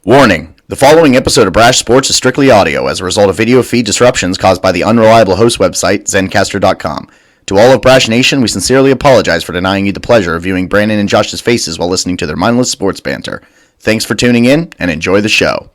Warning: the following episode of Brash Sports is strictly audio as a result of video feed disruptions caused by the unreliable host website, Zencaster.com. To all of Brash Nation, we sincerely apologize for denying you the pleasure of viewing Brandon and Josh's faces while listening to their mindless sports banter. Thanks for tuning in, and enjoy the show.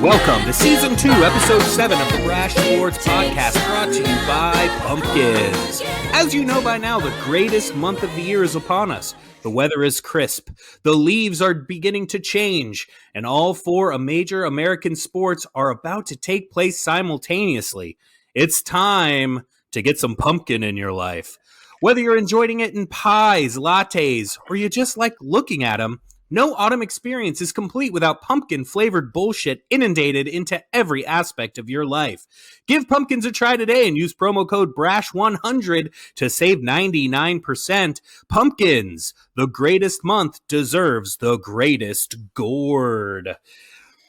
Welcome to Season 2, Episode 7 of the BRASH Sports Podcast, brought to you by Pumpkins. As you know by now, the greatest month of the year is upon us. The weather is crisp, the leaves are beginning to change, and all four major American sports are about to take place simultaneously. It's time to get some pumpkin in your life. Whether you're enjoying it in pies, lattes, or you just like looking at them, no autumn experience is complete without pumpkin-flavored bullshit inundated into every aspect of your life. Give pumpkins a try today and use promo code BRASH100 to save 99%. Pumpkins, the greatest month deserves the greatest gourd.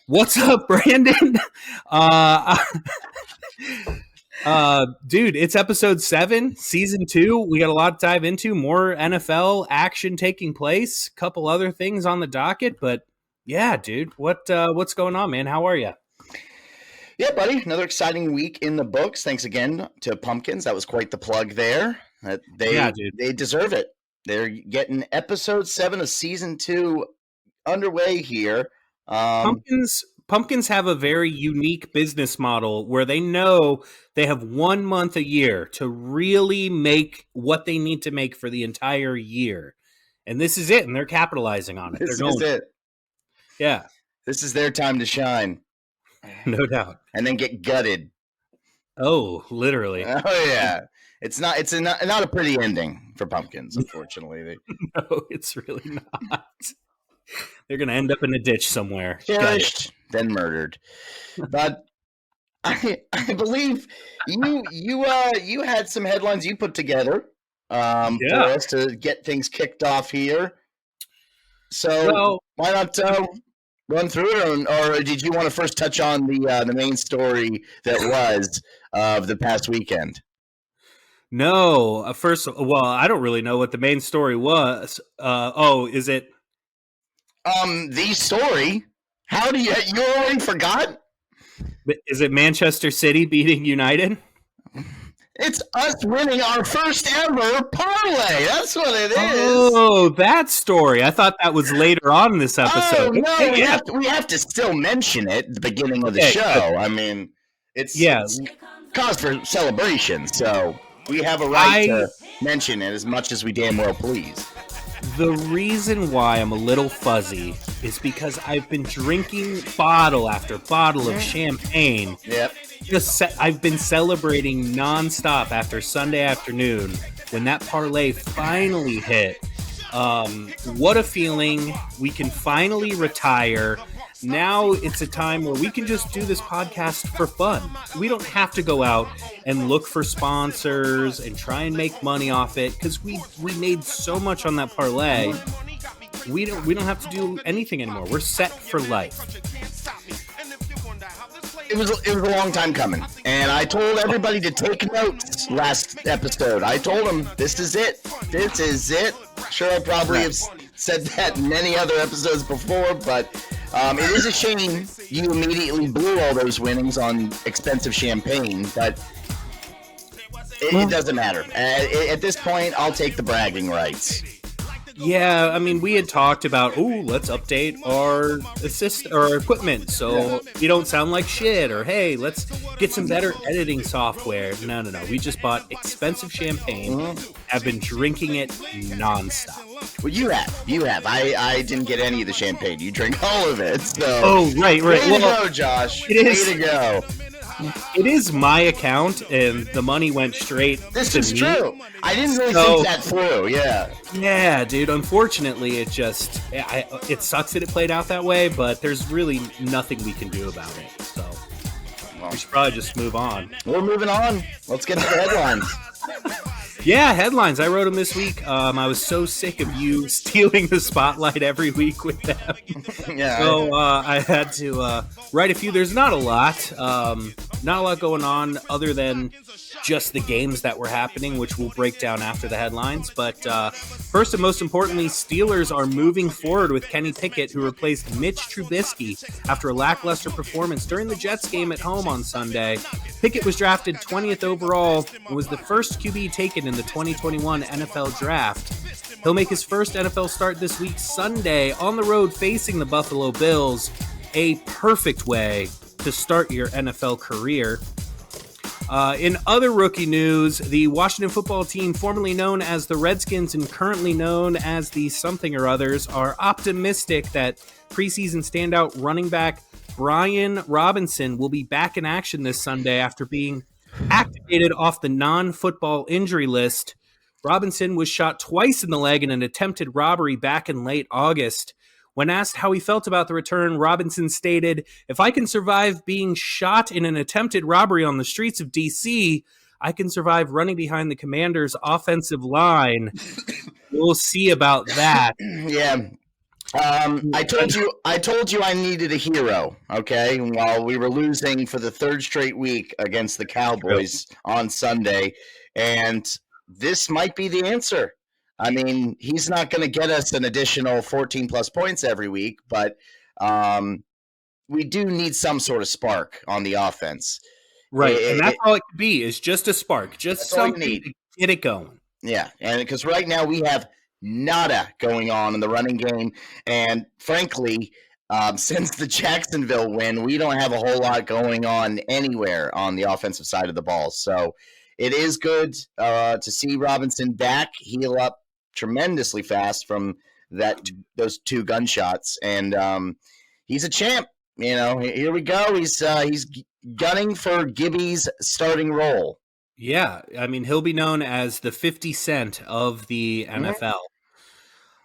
What's up, Brandon? Dude, it's episode 7, season 2. We got a lot to dive into, more NFL action taking place, a couple other things on the docket, but yeah, dude, what's going on, man? How are you? Yeah, buddy, another exciting week in the books. Thanks again to Pumpkins. That was quite the plug there. They deserve it. They're getting episode 7 of season 2 underway here. Pumpkins have a very unique business model where they know they have 1 month a year to really make what they need to make for the entire year. And this is it, and they're capitalizing on it. This is it. Yeah. This is their time to shine. No doubt. And then get gutted. Oh, literally. Oh, yeah. It's not a pretty ending for Pumpkins, unfortunately. No, it's really not. They're going to end up in a ditch somewhere. Cherished, then murdered. But I believe you had some headlines you put together for us to get things kicked off here. So why not run through it, or did you want to first touch on the main story that was of the past weekend? No, I don't really know what the main story was. Is it? The story. How do you already forgot? Is it Manchester City beating United? It's us winning our first ever parlay. That's what it is. Oh, that story. I thought that was later on in this episode. Oh, no, we have to still mention it at the beginning of the show. I mean, it's cause for celebration, so we have a right to mention it as much as we damn well please. The reason why I'm a little fuzzy is because I've been drinking bottle after bottle of champagne. Yep. I've been celebrating nonstop after Sunday afternoon when that parlay finally hit. What a feeling. We can finally retire. Now it's a time where we can just do this podcast for fun. We don't have to go out and look for sponsors and try and make money off it because we made so much on that parlay. We don't have to do anything anymore. We're set for life. It was a long time coming, and I told everybody to take notes last episode. I told them, this is it. This is it. Sure, I probably have said that in many other episodes before, but it is a shame you immediately blew all those winnings on expensive champagne, but it doesn't matter. At this point, I'll take the bragging rights. Yeah, I mean, we had talked about, let's update our equipment so we don't sound like shit, or hey, let's get some better editing software. No. We just bought expensive champagne, have been drinking it nonstop. Well, you have. I didn't get any of the champagne. You drank all of it. So. Oh, right. Way to go, Josh. It is. Way to go. it is my account, and the money went straight This to is me. true. I didn't really So- think that through. Yeah. Yeah, dude. Unfortunately, it sucks that it played out that way, but there's really nothing we can do about it. So we should probably just move on. We're moving on. Let's get to the headlines. Yeah, headlines. I wrote them this week. I was so sick of you stealing the spotlight every week with them. Yeah. So I had to write a few. There's not a lot. Not a lot going on other than just the games that were happening, which we'll break down after the headlines. But first and most importantly, Steelers are moving forward with Kenny Pickett, who replaced Mitch Trubisky after a lackluster performance during the Jets game at home on Sunday. Pickett was drafted 20th overall and was the first QB taken in the 2021 NFL Draft. He'll make his first NFL start this week, Sunday, on the road facing the Buffalo Bills. A perfect way to start your NFL career. In other rookie news, the Washington football team, formerly known as the Redskins and currently known as the something or others, are optimistic that preseason standout running back Brian Robinson will be back in action this Sunday after being activated off the non-football injury list. Robinson was shot twice in the leg in an attempted robbery back in late August. When asked how he felt about the return, Robinson stated, "If I can survive being shot in an attempted robbery on the streets of D.C., I can survive running behind the Commanders' offensive line." We'll see about that. Yeah. I told you I needed a hero, okay? While we were losing for the third straight week against the Cowboys on Sunday, and this might be the answer. I mean, he's not going to get us an additional 14 plus points every week, but we do need some sort of spark on the offense. Right, and that's all it could be, is just a spark, just something to get it going. Yeah, and because right now we have nada going on in the running game, and frankly, since the Jacksonville win, we don't have a whole lot going on anywhere on the offensive side of the ball. So it is good to see Robinson back, heal up tremendously fast from those two gunshots, and he's a champ. You know, here we go. He's gunning for Gibby's starting role. Yeah, I mean, he'll be known as the 50 Cent of the NFL.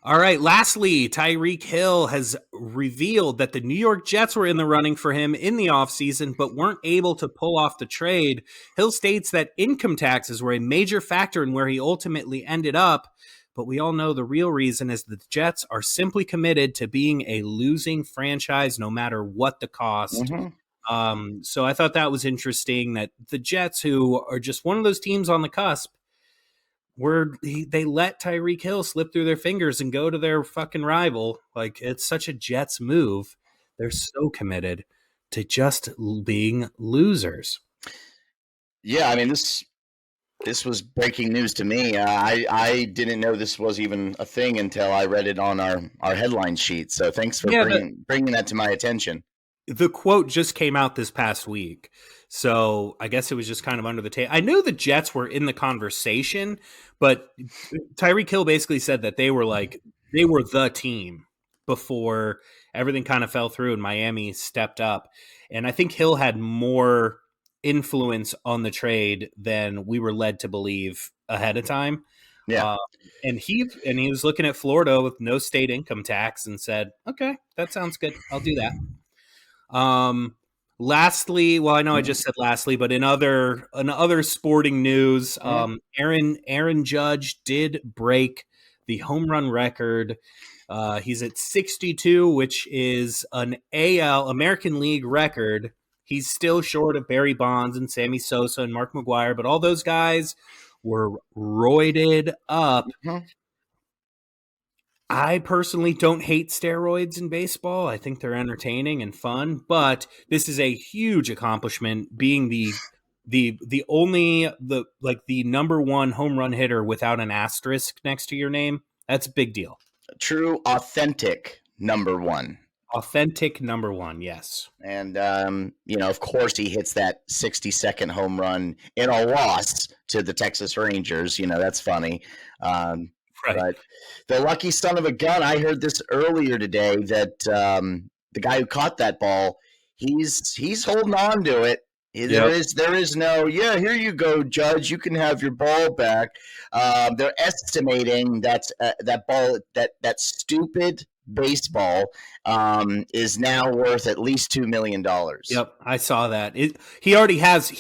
All right, lastly, Tyreek Hill has revealed that the New York Jets were in the running for him in the offseason, but weren't able to pull off the trade. Hill states that income taxes were a major factor in where he ultimately ended up, but we all know the real reason is that the Jets are simply committed to being a losing franchise no matter what the cost. Mm-hmm. So I thought that was interesting that the Jets, who are just one of those teams on the cusp, they let Tyreek Hill slip through their fingers and go to their fucking rival. Like, it's such a Jets move. They're so committed to just being losers. Yeah, I mean, this was breaking news to me. I didn't know this was even a thing until I read it on our headline sheet. So thanks for bringing that to my attention. The quote just came out this past week, so I guess it was just kind of under the table. I knew the Jets were in the conversation, but Tyreek Hill basically said that they were the team before everything kind of fell through and Miami stepped up. And I think Hill had more influence on the trade than we were led to believe ahead of time. Yeah. And he was looking at Florida with no state income tax and said, "Okay, that sounds good. I'll do that." Lastly, well, I know I just said lastly, but in other sporting news, Aaron Judge did break the home run record. He's at 62, which is an AL American League record. He's still short of Barry Bonds and Sammy Sosa and Mark McGwire, but all those guys were roided up. Mm-hmm. I personally don't hate steroids in baseball. I think they're entertaining and fun, but this is a huge accomplishment, being the number one home run hitter without an asterisk next to your name. That's a big deal. True, authentic number one. Authentic number one, yes. And, of course, he hits that 60-second home run in a loss to the Texas Rangers. That's funny. Right. But the lucky son of a gun, I heard this earlier today that the guy who caught that ball, he's holding on to it. There is no, yeah, here you go, Judge. You can have your ball back. They're estimating that that stupid baseball is now worth at least $2 million. Yep, I saw that. He already has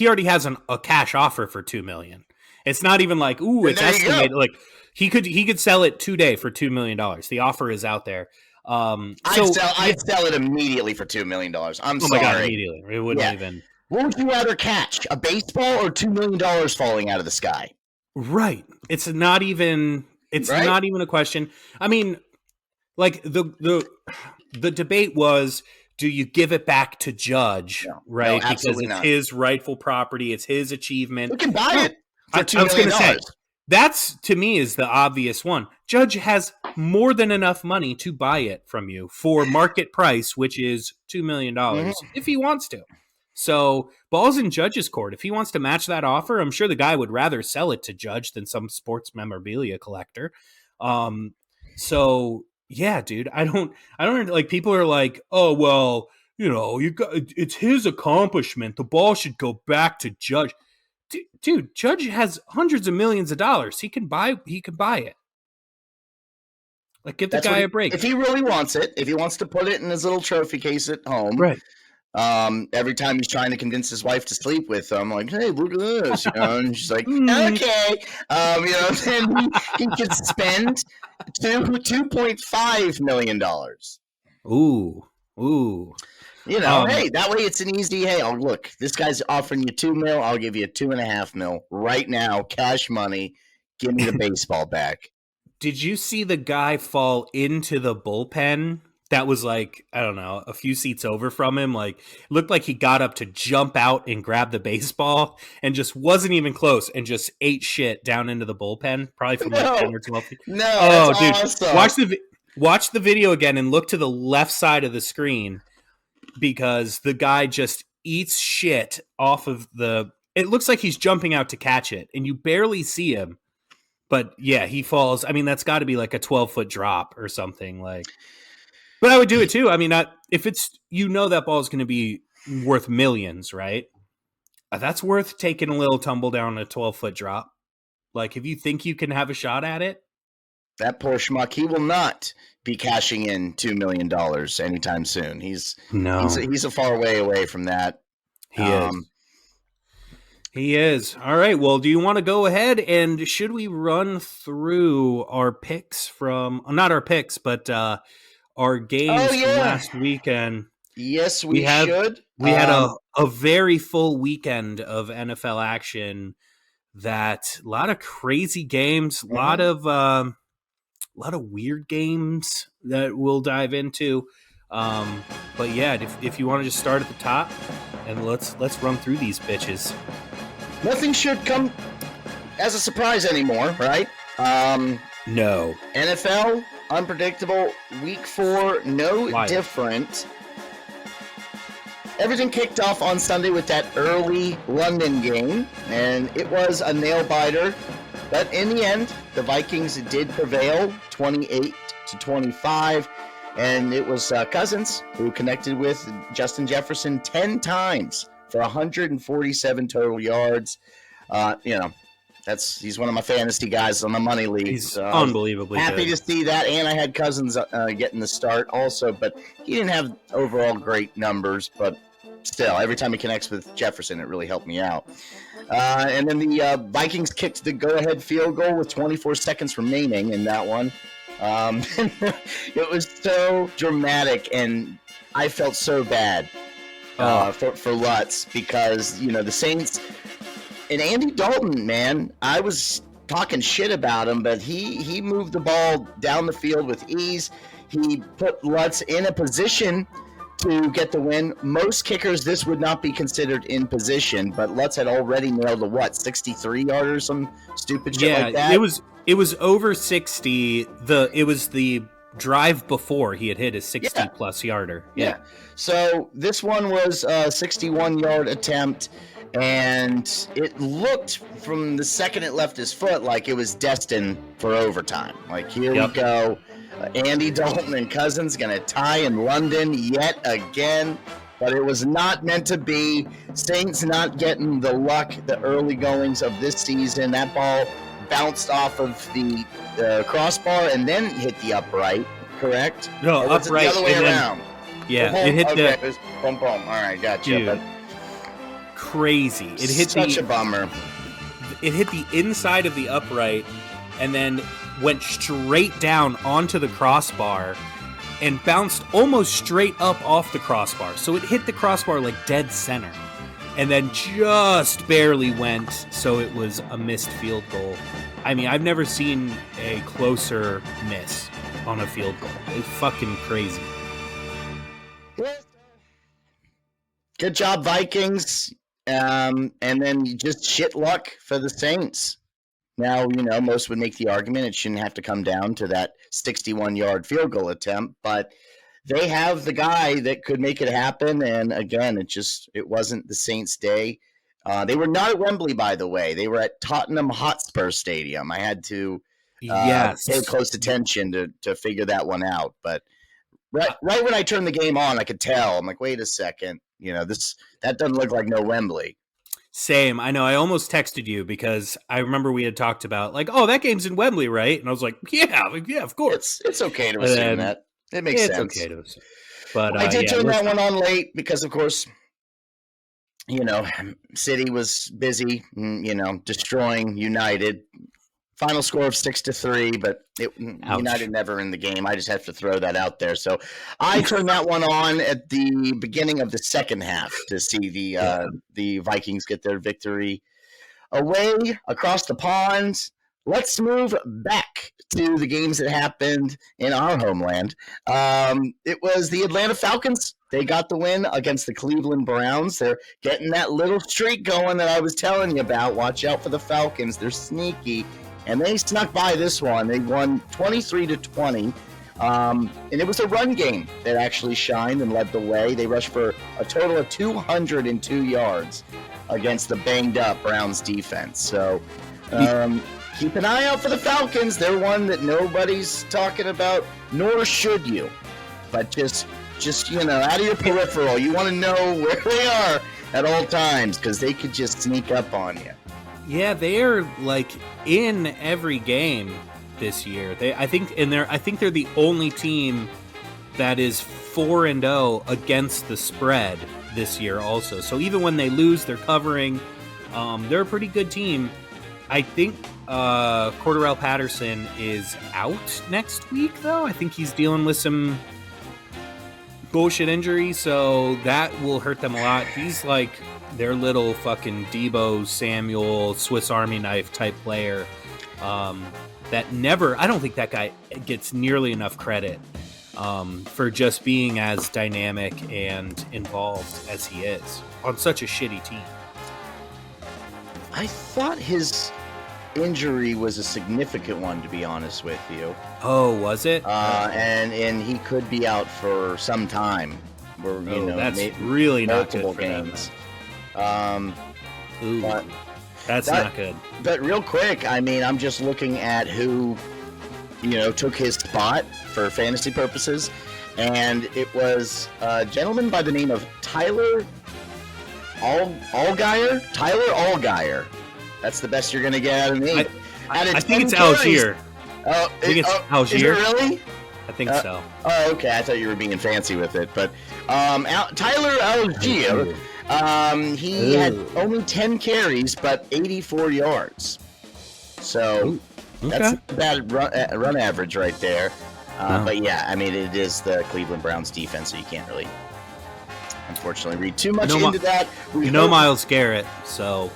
a cash offer for $2 million. It's not even like, ooh, it's estimated. Like he could sell it today for $2 million. The offer is out there. I'd sell it immediately for $2 million. I'm sorry. My God, immediately. It wouldn't even. What would you rather catch, a baseball or $2 million falling out of the sky? Right. It's not even. It's not even a question. I mean, like the debate was, do you give it back to Judge? No, right, no, because it's his rightful property. It's his achievement. You can buy it for $2 million. Say, that's, to me, is the obvious one. Judge has more than enough money to buy it from you for market price, which is $2 million, if he wants to. So, ball's in Judge's court. If he wants to match that offer, I'm sure the guy would rather sell it to Judge than some sports memorabilia collector. So, yeah, dude, I don't like, people are like, oh, well, it's his accomplishment. The ball should go back to Judge. Dude, Judge has hundreds of millions of dollars. He can buy it. Like, give the guy a break. If he really wants it, if he wants to put it in his little trophy case at home, right? Every time he's trying to convince his wife to sleep with him, like, hey, look at this, and she's like, okay, and he could spend $2.5 million. Ooh. Hey, that way it's an easy, hey, look, this guy's offering you $2 million, I'll give you $2.5 million right now, cash money, give me the baseball back. Did you see the guy fall into the bullpen? That was like, I don't know, a few seats over from him. Like, it looked like he got up to jump out and grab the baseball and just wasn't even close and just ate shit down into the bullpen, probably from like 10 or 12 feet. No, dude, awesome. Watch the video again and look to the left side of the screen, because the guy just eats shit off of it looks like he's jumping out to catch it, and you barely see him. But yeah, he falls. I mean, that's got to be like a 12-foot drop or something, like. But I would do it too. I mean, if it's, that ball is going to be worth millions, right? That's worth taking a little tumble down a 12-foot drop. Like, if you think you can have a shot at it. That poor schmuck, he will not be cashing in $2 million anytime soon. He's a far way away from that. He is. All right. Well, do you want to go ahead and should we run through our picks not our picks, but our games from last weekend? Yes, we should. We had a very full weekend of NFL action. A lot of crazy games, a lot of weird games that we'll dive into. But yeah, if you want to just start at the top and let's run through these bitches. Nothing should come as a surprise anymore, right? No. NFL, unpredictable. Week 4, different. Everything kicked off on Sunday with that early London game, and it was a nail-biter. But in the end, the Vikings did prevail, 28-25, and it was Cousins who connected with Justin Jefferson 10 times for 147 total yards. He's one of my fantasy guys on the money league. He's unbelievably happy good. to see that, and I had Cousins getting the start also, but he didn't have overall great numbers, but still, every time he connects with Jefferson, it really helped me out. And then the Vikings kicked the go-ahead field goal with 24 seconds remaining in that one. It was so dramatic, and I felt so bad for Lutz because, the Saints and Andy Dalton, man, I was talking shit about him, but he moved the ball down the field with ease. He put Lutz in a position to get the win. Most kickers, this would not be considered in position, but Lutz had already nailed a 63-yarder or some stupid shit like that? It was over 60. It was the drive before he had hit a 60-plus yarder. Yeah. So this one was a 61-yard attempt, and it looked from the second it left his foot like it was destined for overtime. Like, here we go. Andy Dalton and Cousins going to tie in London yet again. but it was not meant to be. Saints not getting the luck, the early goings of this season. That ball bounced off of the crossbar and then hit the upright, correct? No, or was upright. it the other way around? Yeah, it hit okay, it was boom, boom. All right, gotcha. Dude, but crazy. It hit such a bummer. It hit the inside of the upright and then went straight down onto the crossbar and bounced almost straight up off the crossbar. So it hit the crossbar like dead center and then just barely went, so it was a missed field goal. I mean, I've never seen a closer miss on a field goal. It's fucking crazy. Good job, Vikings. And then just shit luck for the Saints. Now, most would make the argument it shouldn't have to come down to that 61-yard field goal attempt, but they have the guy that could make it happen. And again, it wasn't the Saints' day. They were not at Wembley, by the way. They were at Tottenham Hotspur Stadium. I had to pay close attention to figure that one out. But right when I turned the game on, I could tell. I'm like, wait a second. That doesn't look like no Wembley. Same. I know. I almost texted you because I remember we had talked about like, oh, that game's in Wembley, right? And I was like, yeah, of course. It's okay to assume that. It makes sense. It's okay to assume. But I did turn that one on late because, of course, City was busy, destroying United. Final score of 6-3, but United never in the game. I just have to throw that out there. So I turned that one on at the beginning of the second half to see the Vikings get their victory away across the pond. Let's move back to the games that happened in our homeland. It was the Atlanta Falcons. They got the win against the Cleveland Browns. They're getting that little streak going that I was telling you about. Watch out for the Falcons. They're sneaky. And they snuck by this one. They won 23-20. And it was a run game that actually shined and led the way. They rushed for a total of 202 yards against the banged-up Browns defense. So keep an eye out for the Falcons. They're one that nobody's talking about, nor should you. But just out of your peripheral, you want to know where they are at all times because they could just sneak up on you. Yeah, they're like in every game this year. I think they're the only team that is 4-0 against the spread this year also. So even when they lose, they're covering. They're a pretty good team. I think Cordarrelle Patterson is out next week, though. I think he's dealing with some bullshit injury, so that will hurt them a lot. He's like their little fucking Debo Samuel Swiss Army knife type player that I don't think that guy gets nearly enough credit for just being as dynamic and involved as he is on such a shitty team. I thought his injury was a significant one, to be honest with you. Oh, was it? And he could be out for some time. That's really not good for games. That's not good. But real quick, I mean, I'm just looking at who, took his spot for fantasy purposes, and it was a gentleman by the name of Tyler Allgeier. Tyler Allgeier. That's the best you're going to get out of me. I think it's Algier. I think it's Algier. Is it really? I think so. Oh, okay. I thought you were being fancy with it. But Tyler Algier, he had only 10 carries, but 84 yards. So that's a bad run average right there. But yeah, I mean, it is the Cleveland Browns defense, so you can't really, unfortunately, read too much into that. Myles Garrett, so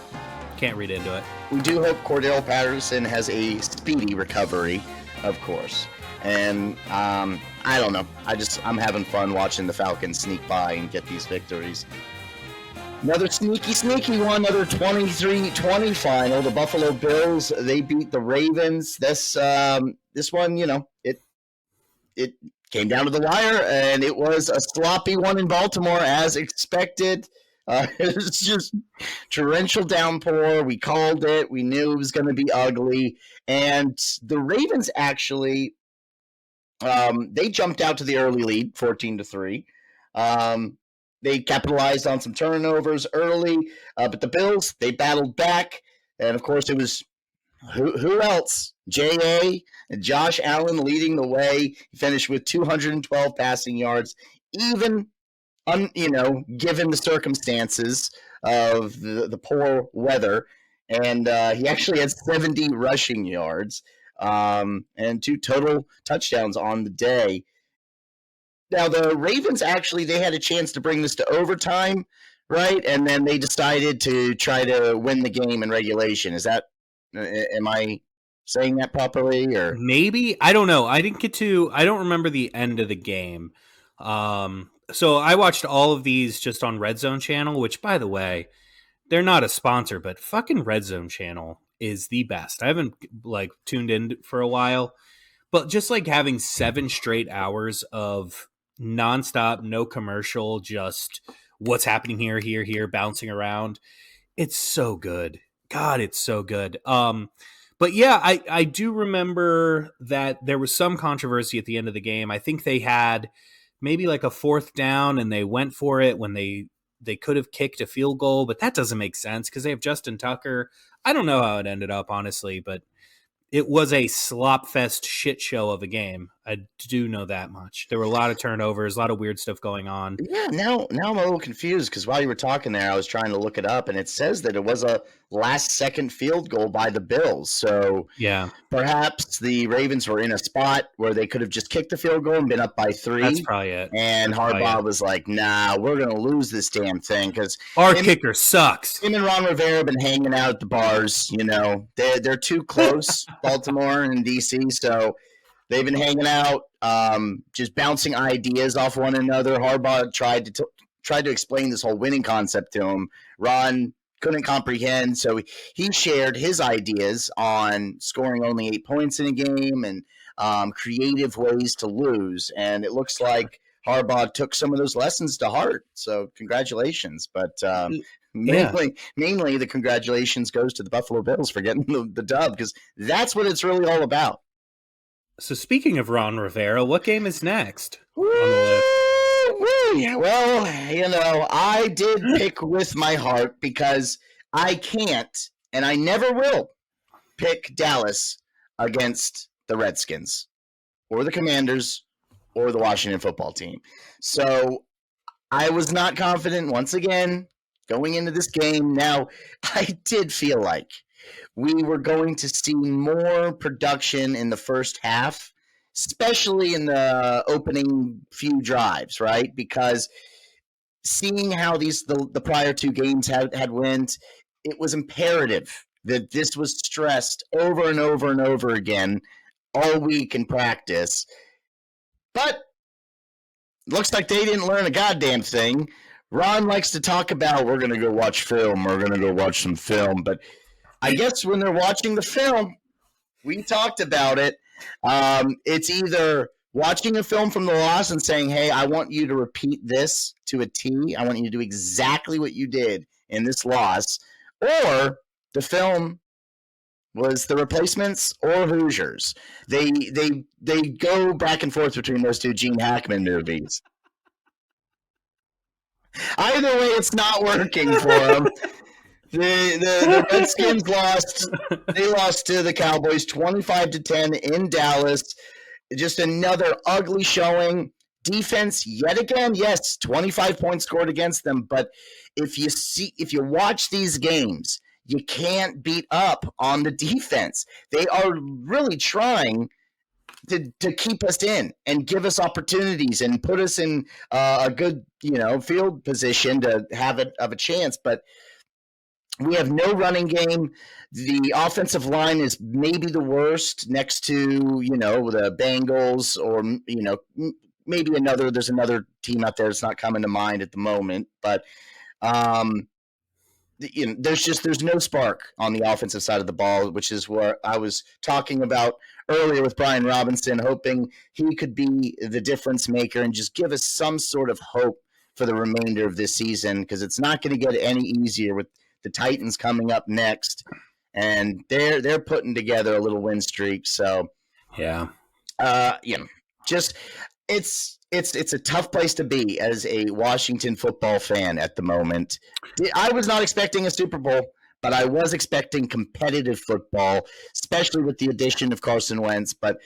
can't read into it. We do hope Cordarrelle Patterson has a speedy recovery, of course. And I don't know. I'm having fun watching the Falcons sneak by and get these victories. Another sneaky one, another 23-20 final. The Buffalo Bills, they beat the Ravens. This one, it came down to the wire, and it was a sloppy one in Baltimore, as expected. It was just torrential downpour. We called it. We knew it was going to be ugly. And the Ravens actually, they jumped out to the early lead, 14-3. they capitalized on some turnovers early, but the Bills, they battled back. And of course, it was who else? J.A. and Josh Allen leading the way. He finished with 212 passing yards, even given the circumstances of the poor weather. And he actually had 70 rushing yards and 2 total touchdowns on the day. Now, the Ravens actually, they had a chance to bring this to overtime, right? And then they decided to try to win the game in regulation. Is that, am I saying that properly? Or maybe? I don't know. I don't remember the end of the game. So I watched all of these just on Red Zone Channel, which, by the way, they're not a sponsor, but fucking Red Zone Channel is the best. I haven't tuned in for a while, but just having 7 straight hours of nonstop, no commercial, just what's happening here, bouncing around. It's so good. God, it's so good. But yeah, I do remember that there was some controversy at the end of the game. I think they had maybe a 4th down and they went for it when they could have kicked a field goal, but that doesn't make sense because they have Justin Tucker. I don't know how it ended up, honestly, but it was a slop fest shit show of a game. I do know that much. There were a lot of turnovers, a lot of weird stuff going on. Yeah, now I'm a little confused because while you were talking there, I was trying to look it up, and it says that it was a last-second field goal by the Bills. So yeah, perhaps the Ravens were in a spot where they could have just kicked the field goal and been up by 3. That's probably it. And Harbaugh was like, "Nah, we're going to lose this damn thing because our kicker sucks." Him and Ron Rivera have been hanging out at the bars. They're too close, Baltimore and DC, so they've been hanging out, just bouncing ideas off one another. Harbaugh tried to explain this whole winning concept to him. Ron couldn't comprehend, so he shared his ideas on scoring only 8 points in a game and creative ways to lose. And it looks like Harbaugh took some of those lessons to heart. So congratulations. But mainly the congratulations goes to the Buffalo Bills for getting the dub, because that's what it's really all about. So speaking of Ron Rivera, what game is next on the list? Well, I did pick with my heart because I can't, and I never will, pick Dallas against the Redskins or the Commanders or the Washington football team. So I was not confident once again going into this game. Now, I did feel like we were going to see more production in the first half, especially in the opening few drives, right? Because seeing how the prior 2 games had went, it was imperative that this was stressed over and over and over again all week in practice. But looks like they didn't learn a goddamn thing. Ron likes to talk about, we're going to go watch film, we're going to go watch some film, but I guess when they're watching the film, we talked about it. It's either watching a film from the loss and saying, hey, I want you to repeat this to a T. I want you to do exactly what you did in this loss. Or the film was the Replacements or Hoosiers. They go back and forth between those 2 Gene Hackman movies. Either way, it's not working for them. The Redskins lost. They lost to the Cowboys 25-10 in Dallas. Just another ugly showing. Defense yet again. Yes, 25 points scored against them. But if you watch these games, you can't beat up on the defense. They are really trying to keep us in and give us opportunities and put us in a good field position to have a chance. But we have no running game. The offensive line is maybe the worst next to, the Bengals or, maybe there's another team out there that's not coming to mind at the moment. But, there's no spark on the offensive side of the ball, which is what I was talking about earlier with Brian Robinson, hoping he could be the difference maker and just give us some sort of hope for the remainder of this season, because it's not going to get any easier with the Titans coming up next, and they're putting together a little win streak. So, yeah, just it's it's a tough place to be as a Washington football fan at the moment. I was not expecting a Super Bowl, but I was expecting competitive football, especially with the addition of Carson Wentz. But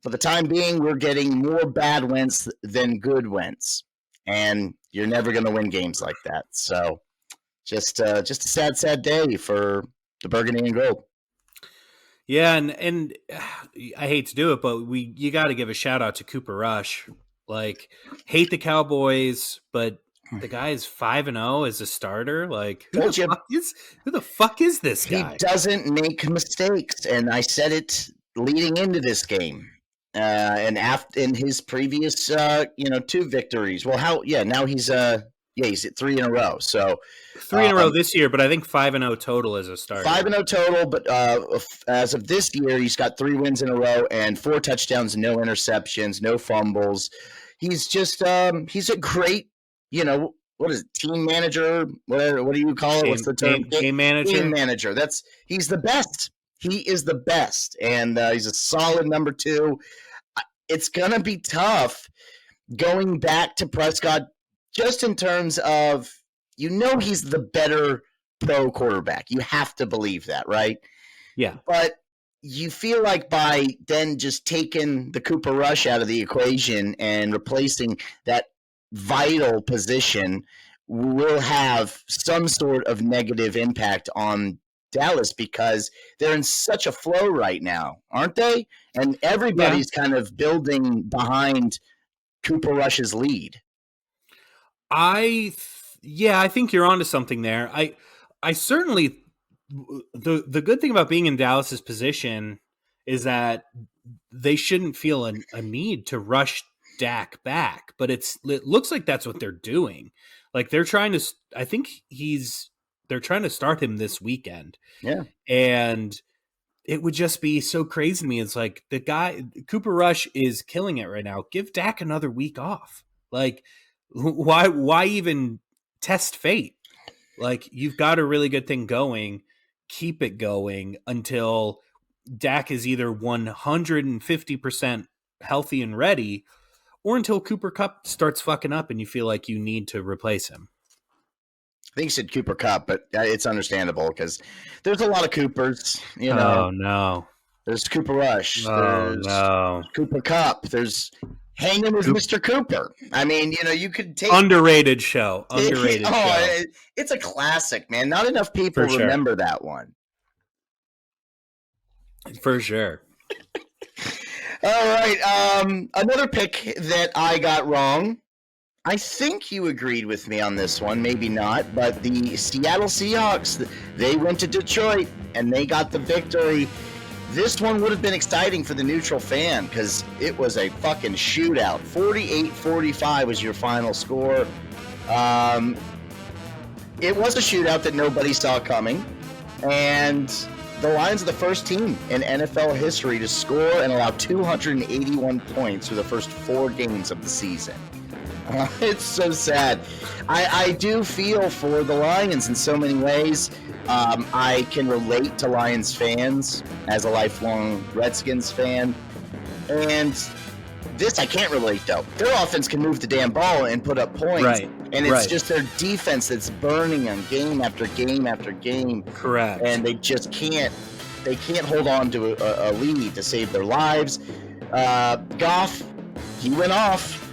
for the time being, we're getting more bad Wentz than good Wentz, and you're never going to win games like that. So just a sad day for the Burgundy and Gold. Yeah, and I hate to do it, but you got to give a shout out to Cooper Rush. Like, hate the Cowboys, but the guy is 5-0 as a starter. Like, who the fuck is this guy? He doesn't make mistakes, and I said it leading into this game. And after in his previous, 2 victories. Well, now he's he's at 3 in a row. So 3 in a row this year, but I think 5-0 total as a starter. 5-0 total, but as of this year, he's got 3 wins in a row and 4 touchdowns, no interceptions, no fumbles. He's just he's a great, what is it, team manager? What do you call it? What's the term? Game manager. Team manager. He's the best. He is the best, and he's a solid number 2. It's gonna be tough going back to Prescott, just in terms of he's the better pro quarterback. You have to believe that, right? Yeah. But you feel like by then just taking the Cooper Rush out of the equation and replacing that vital position will have some sort of negative impact on Dallas, because they're in such a flow right now, aren't they? And everybody's kind of building behind Cooper Rush's lead. I think you're onto something there. I certainly the good thing about being in Dallas's position is that they shouldn't feel a need to rush Dak back, but it looks like that's what they're doing. Like, they're trying to. I think they're trying to start him this weekend. Yeah, and it would just be so crazy to me. It's like, the guy Cooper Rush is killing it right now. Give Dak another week off. Like, why even test fate? Like, you've got a really good thing going. Keep it going until Dak is either 150% healthy and ready, or until Cooper Kupp starts fucking up and you feel like you need to replace him. I think you said Cooper Kupp, but it's understandable because there's a lot of Coopers. Oh, no. There's Cooper Rush. Oh, no. Cooper Kupp. There's Hanging with Mr. Cooper. I mean, you could take underrated show. Underrated show. It's a classic, man. Not enough people remember that one. For sure. All right. Another pick that I got wrong. I think you agreed with me on this one, maybe not, but the Seattle Seahawks, they went to Detroit and they got the victory. This one would have been exciting for the neutral fan because it was a fucking shootout. 48-45 was your final score. It was a shootout that nobody saw coming, and the Lions are the first team in NFL history to score and allow 281 points through the first 4 games of the season. It's so sad. I do feel for the Lions in so many ways. I can relate to Lions fans as a lifelong Redskins fan. And this I can't relate, though. Their offense can move the damn ball and put up points. Right. And it's just their defense that's burning them game after game after game. Correct. And they just can't. They can't hold on to a lead to save their lives. Goff, he went off.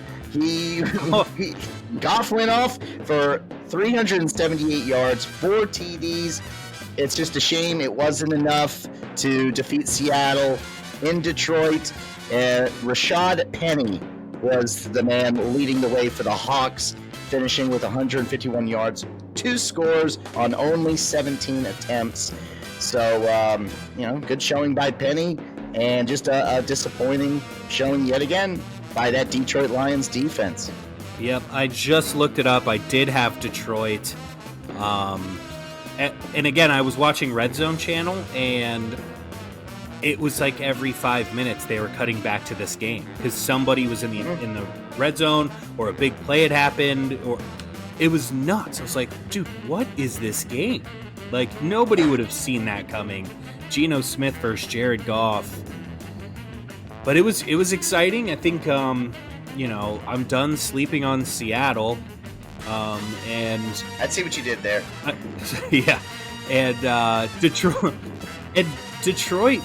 Goff went off for 378 yards, 4 TDs. It's just a shame it wasn't enough to defeat Seattle. In Detroit, Rashad Penny was the man leading the way for the Hawks, finishing with 151 yards, 2 scores on only 17 attempts. So, good showing by Penny, and just a disappointing showing yet again by that Detroit Lions defense. Yep, I just looked it up. I did have Detroit. And again, I was watching Red Zone channel, and it was like every 5 minutes they were cutting back to this game because somebody was in the red zone, or a big play had happened, or it was nuts. I was like, dude, what is this game? Like, nobody would have seen that coming. Geno Smith versus Jared Goff. But it was exciting. I think I'm done sleeping on Seattle. And I see what you did there. yeah, and Detroit,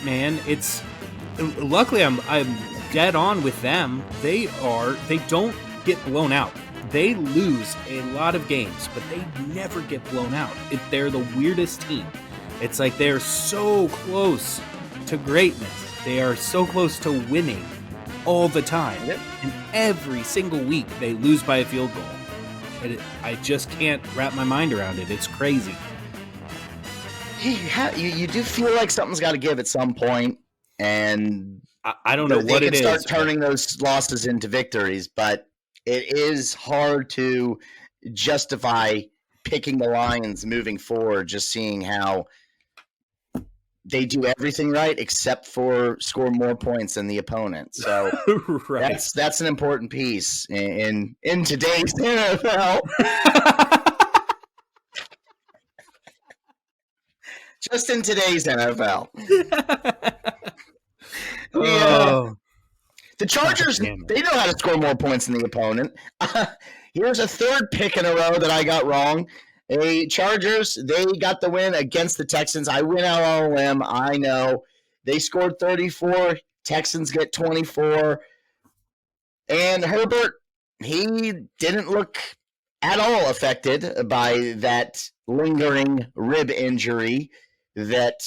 man. It's luckily I'm dead on with them. They don't get blown out. They lose a lot of games, but they never get blown out. They're the weirdest team. It's like they're so close to greatness. They are so close to winning all the time. Yep. And every single week they lose by a field goal. And I just can't wrap my mind around it. It's crazy. You do feel like something's got to give at some point, and I don't know what it is. They can start turning those losses into victories, but it is hard to justify picking the Lions moving forward, just seeing how they do everything right except for score more points than the opponent. So right. that's an important piece in today's NFL. Just in today's NFL. The Chargers, they know how to score more points than the opponent. Here's a third pick in a row that I got wrong. Chargers, they got the win against the Texans. I went out on a limb. I know. They scored 34. Texans get 24. And Herbert, he didn't look at all affected by that lingering rib injury that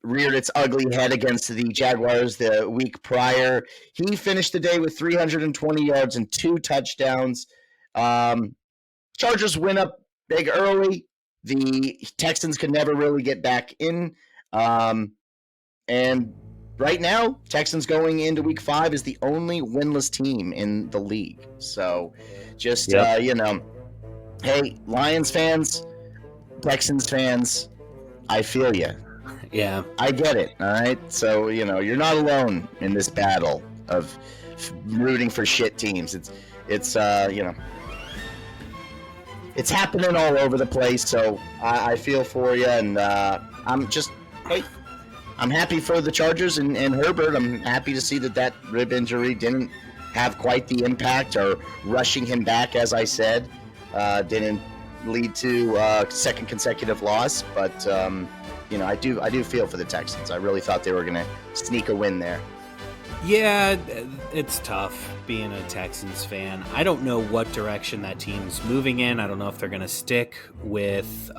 reared its ugly head against the Jaguars the week prior. He finished the day with 320 yards and 2 touchdowns. Chargers win up big early. The Texans could never really get back in. And right now, Texans going into week 5 is the only winless team in the league. So just, hey, Lions fans, Texans fans, I feel you. Yeah. I get it, all right? So, you're not alone in this battle of rooting for shit teams. It's it's happening all over the place, so I feel for you, and I'm happy for the Chargers and Herbert. I'm happy to see that rib injury didn't have quite the impact, or rushing him back, as I said, didn't lead to second consecutive loss, but I do feel for the Texans. I really thought they were going to sneak a win there. Yeah, it's tough being a Texans fan. I don't know what direction that team's moving in. I don't know if they're going to stick with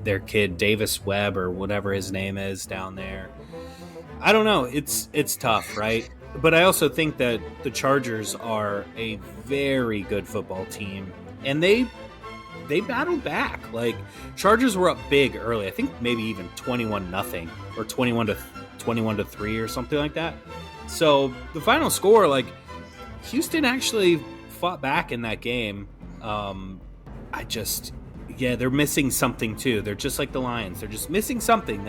their kid Davis Webb or whatever his name is down there. I don't know. It's tough, right? But I also think that the Chargers are a very good football team, and they battled back. Like, Chargers were up big early. I think maybe even 21-0 or 21-3 or something like that. So the final score, like, Houston actually fought back in that game. They're missing something too. They're just like the Lions. They're just missing something.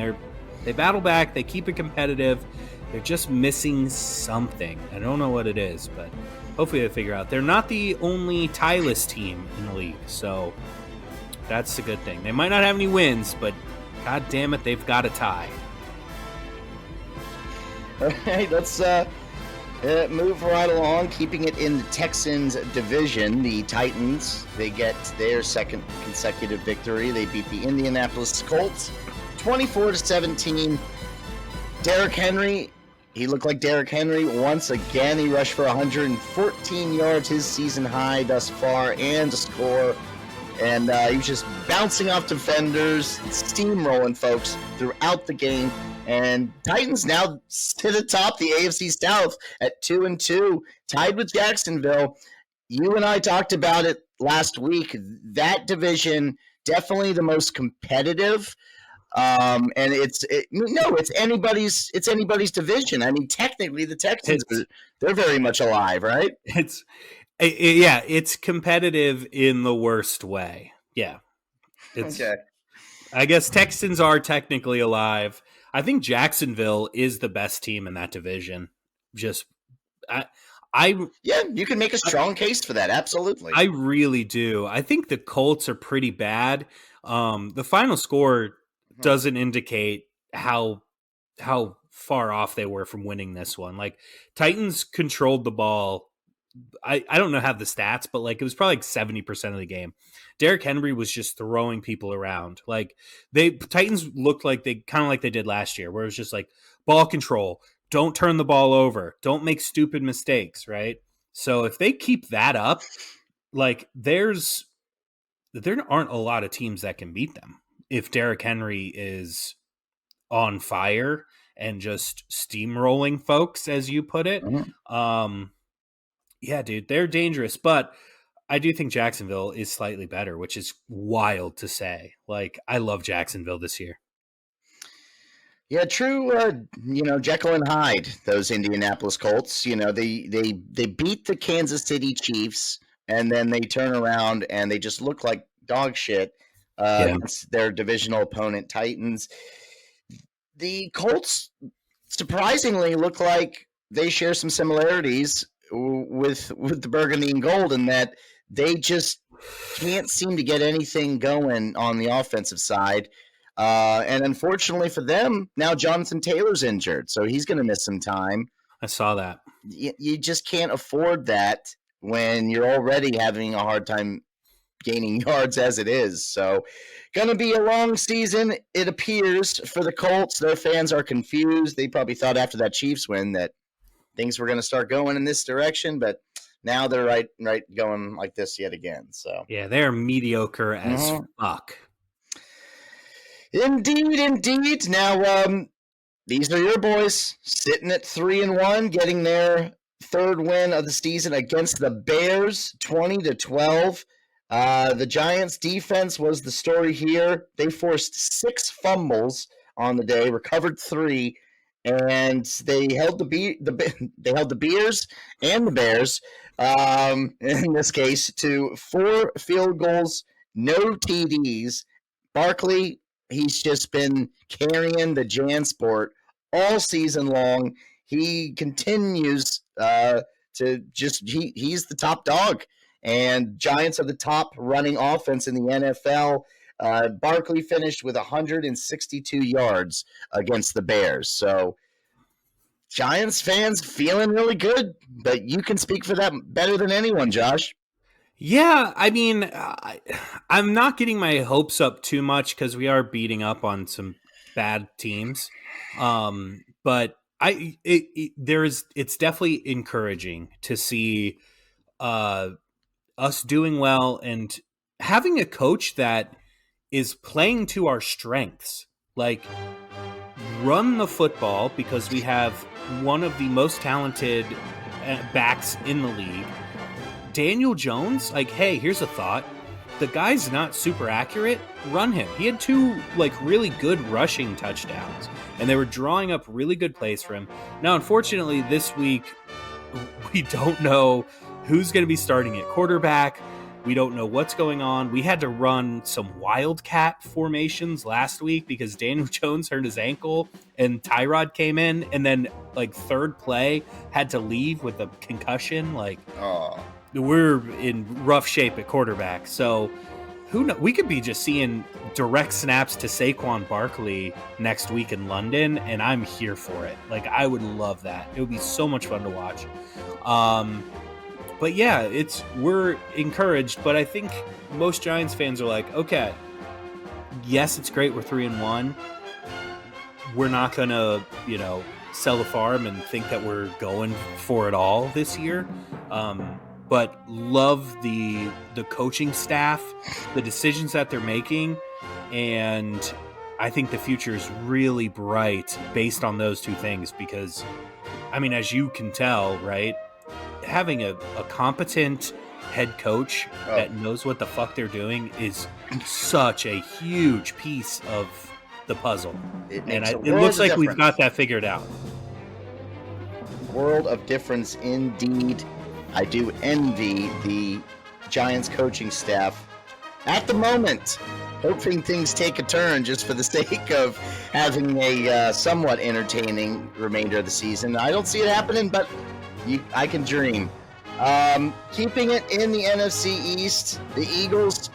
They battle back. They keep it competitive. They're just missing something. I don't know what it is, but hopefully they figure out. They're not the only tieless team in the league, so that's a good thing. They might not have any wins, but god damn it, they've got a tie. All right, let's move right along, keeping it in the Texans division. The Titans, they get their second consecutive victory. They beat the Indianapolis Colts 24-17. Derrick Henry, he looked like Derrick Henry once again. He rushed for 114 yards, his season high thus far, and a score. And he was just bouncing off defenders, steamrolling folks throughout the game. And Titans now sit atop the AFC South at 2-2, tied with Jacksonville. You and I talked about it last week. That division, definitely the most competitive. And it's anybody's division. I mean, technically the Texans, they're very much alive, right? It's competitive in the worst way. Yeah. Okay. I guess Texans are technically alive. I think Jacksonville is the best team in that division. You can make a strong case for that. Absolutely. I really do. I think the Colts are pretty bad. The final score doesn't indicate how far off they were from winning this one. Like, Titans controlled the ball I don't know how the stats, but like it was probably like 70% of the game. Derrick Henry was just throwing people around. Like Titans looked like they kind of like they did last year, where it was just like ball control, don't turn the ball over, don't make stupid mistakes, right? So if they keep that up, like there aren't a lot of teams that can beat them if Derrick Henry is on fire and just steamrolling folks, as you put it. Mhm. Yeah, dude, they're dangerous, but I do think Jacksonville is slightly better, which is wild to say. Like, I love Jacksonville this year. Yeah, true. Jekyll and Hyde, those Indianapolis Colts. They beat the Kansas City Chiefs, and then they turn around and they just look like dog shit Yeah. against their divisional opponent Titans. The Colts surprisingly look like they share some similarities with the Burgundy and Gold in that they just can't seem to get anything going on the offensive side. And unfortunately for them, now Jonathan Taylor's injured, so he's going to miss some time. I saw that. You just can't afford that when you're already having a hard time gaining yards as it is. So, going to be a long season, it appears, for the Colts. Their fans are confused. They probably thought after that Chiefs win that things were going to start going in this direction, but now they're right going like this yet again. So yeah, they're mediocre as fuck. Indeed. Now, these are your boys sitting at 3-1, getting their third win of the season against the Bears, 20-12. The Giants' defense was the story here. They forced 6 fumbles on the day, recovered 3, and they held the Bears and the Bears, in this case, to 4 field goals, no TDs. Barkley, he's just been carrying the JanSport all season long. He continues he's the top dog. And Giants are the top running offense in the NFL. Barkley finished with 162 yards against the Bears. So Giants fans feeling really good, but you can speak for that better than anyone, Josh. Yeah, I mean, I'm not getting my hopes up too much because we are beating up on some bad teams. But it's definitely encouraging to see us doing well and having a coach that is playing to our strengths. Like, run the football because we have one of the most talented backs in the league. Daniel Jones, like, hey, here's a thought. The guy's not super accurate. Run him. He had 2 like really good rushing touchdowns, and they were drawing up really good plays for him. Now, unfortunately, this week we don't know who's going to be starting at quarterback. We don't know what's going on. We had to run some wildcat formations last week because Daniel Jones hurt his ankle and Tyrod came in, and then like third play had to leave with a concussion. Like, we're in rough shape at quarterback. So who knows? We could be just seeing direct snaps to Saquon Barkley next week in London, and I'm here for it. Like, I would love that. It would be so much fun to watch. But yeah, we're encouraged, but I think most Giants fans are like, okay, yes, it's great. We're 3-1. We're not going to, sell the farm and think that we're going for it all this year. But love the coaching staff, the decisions that they're making. And I think the future is really bright based on those 2 things, because I mean, as you can tell, right? Having a competent head coach that knows what the fuck they're doing is such a huge piece of the puzzle. It looks like we've got that figured out. World of difference indeed. I do envy the Giants coaching staff at the moment, hoping things take a turn just for the sake of having a somewhat entertaining remainder of the season. I don't see it happening, but I can dream. Keeping it in the NFC East, the Eagles,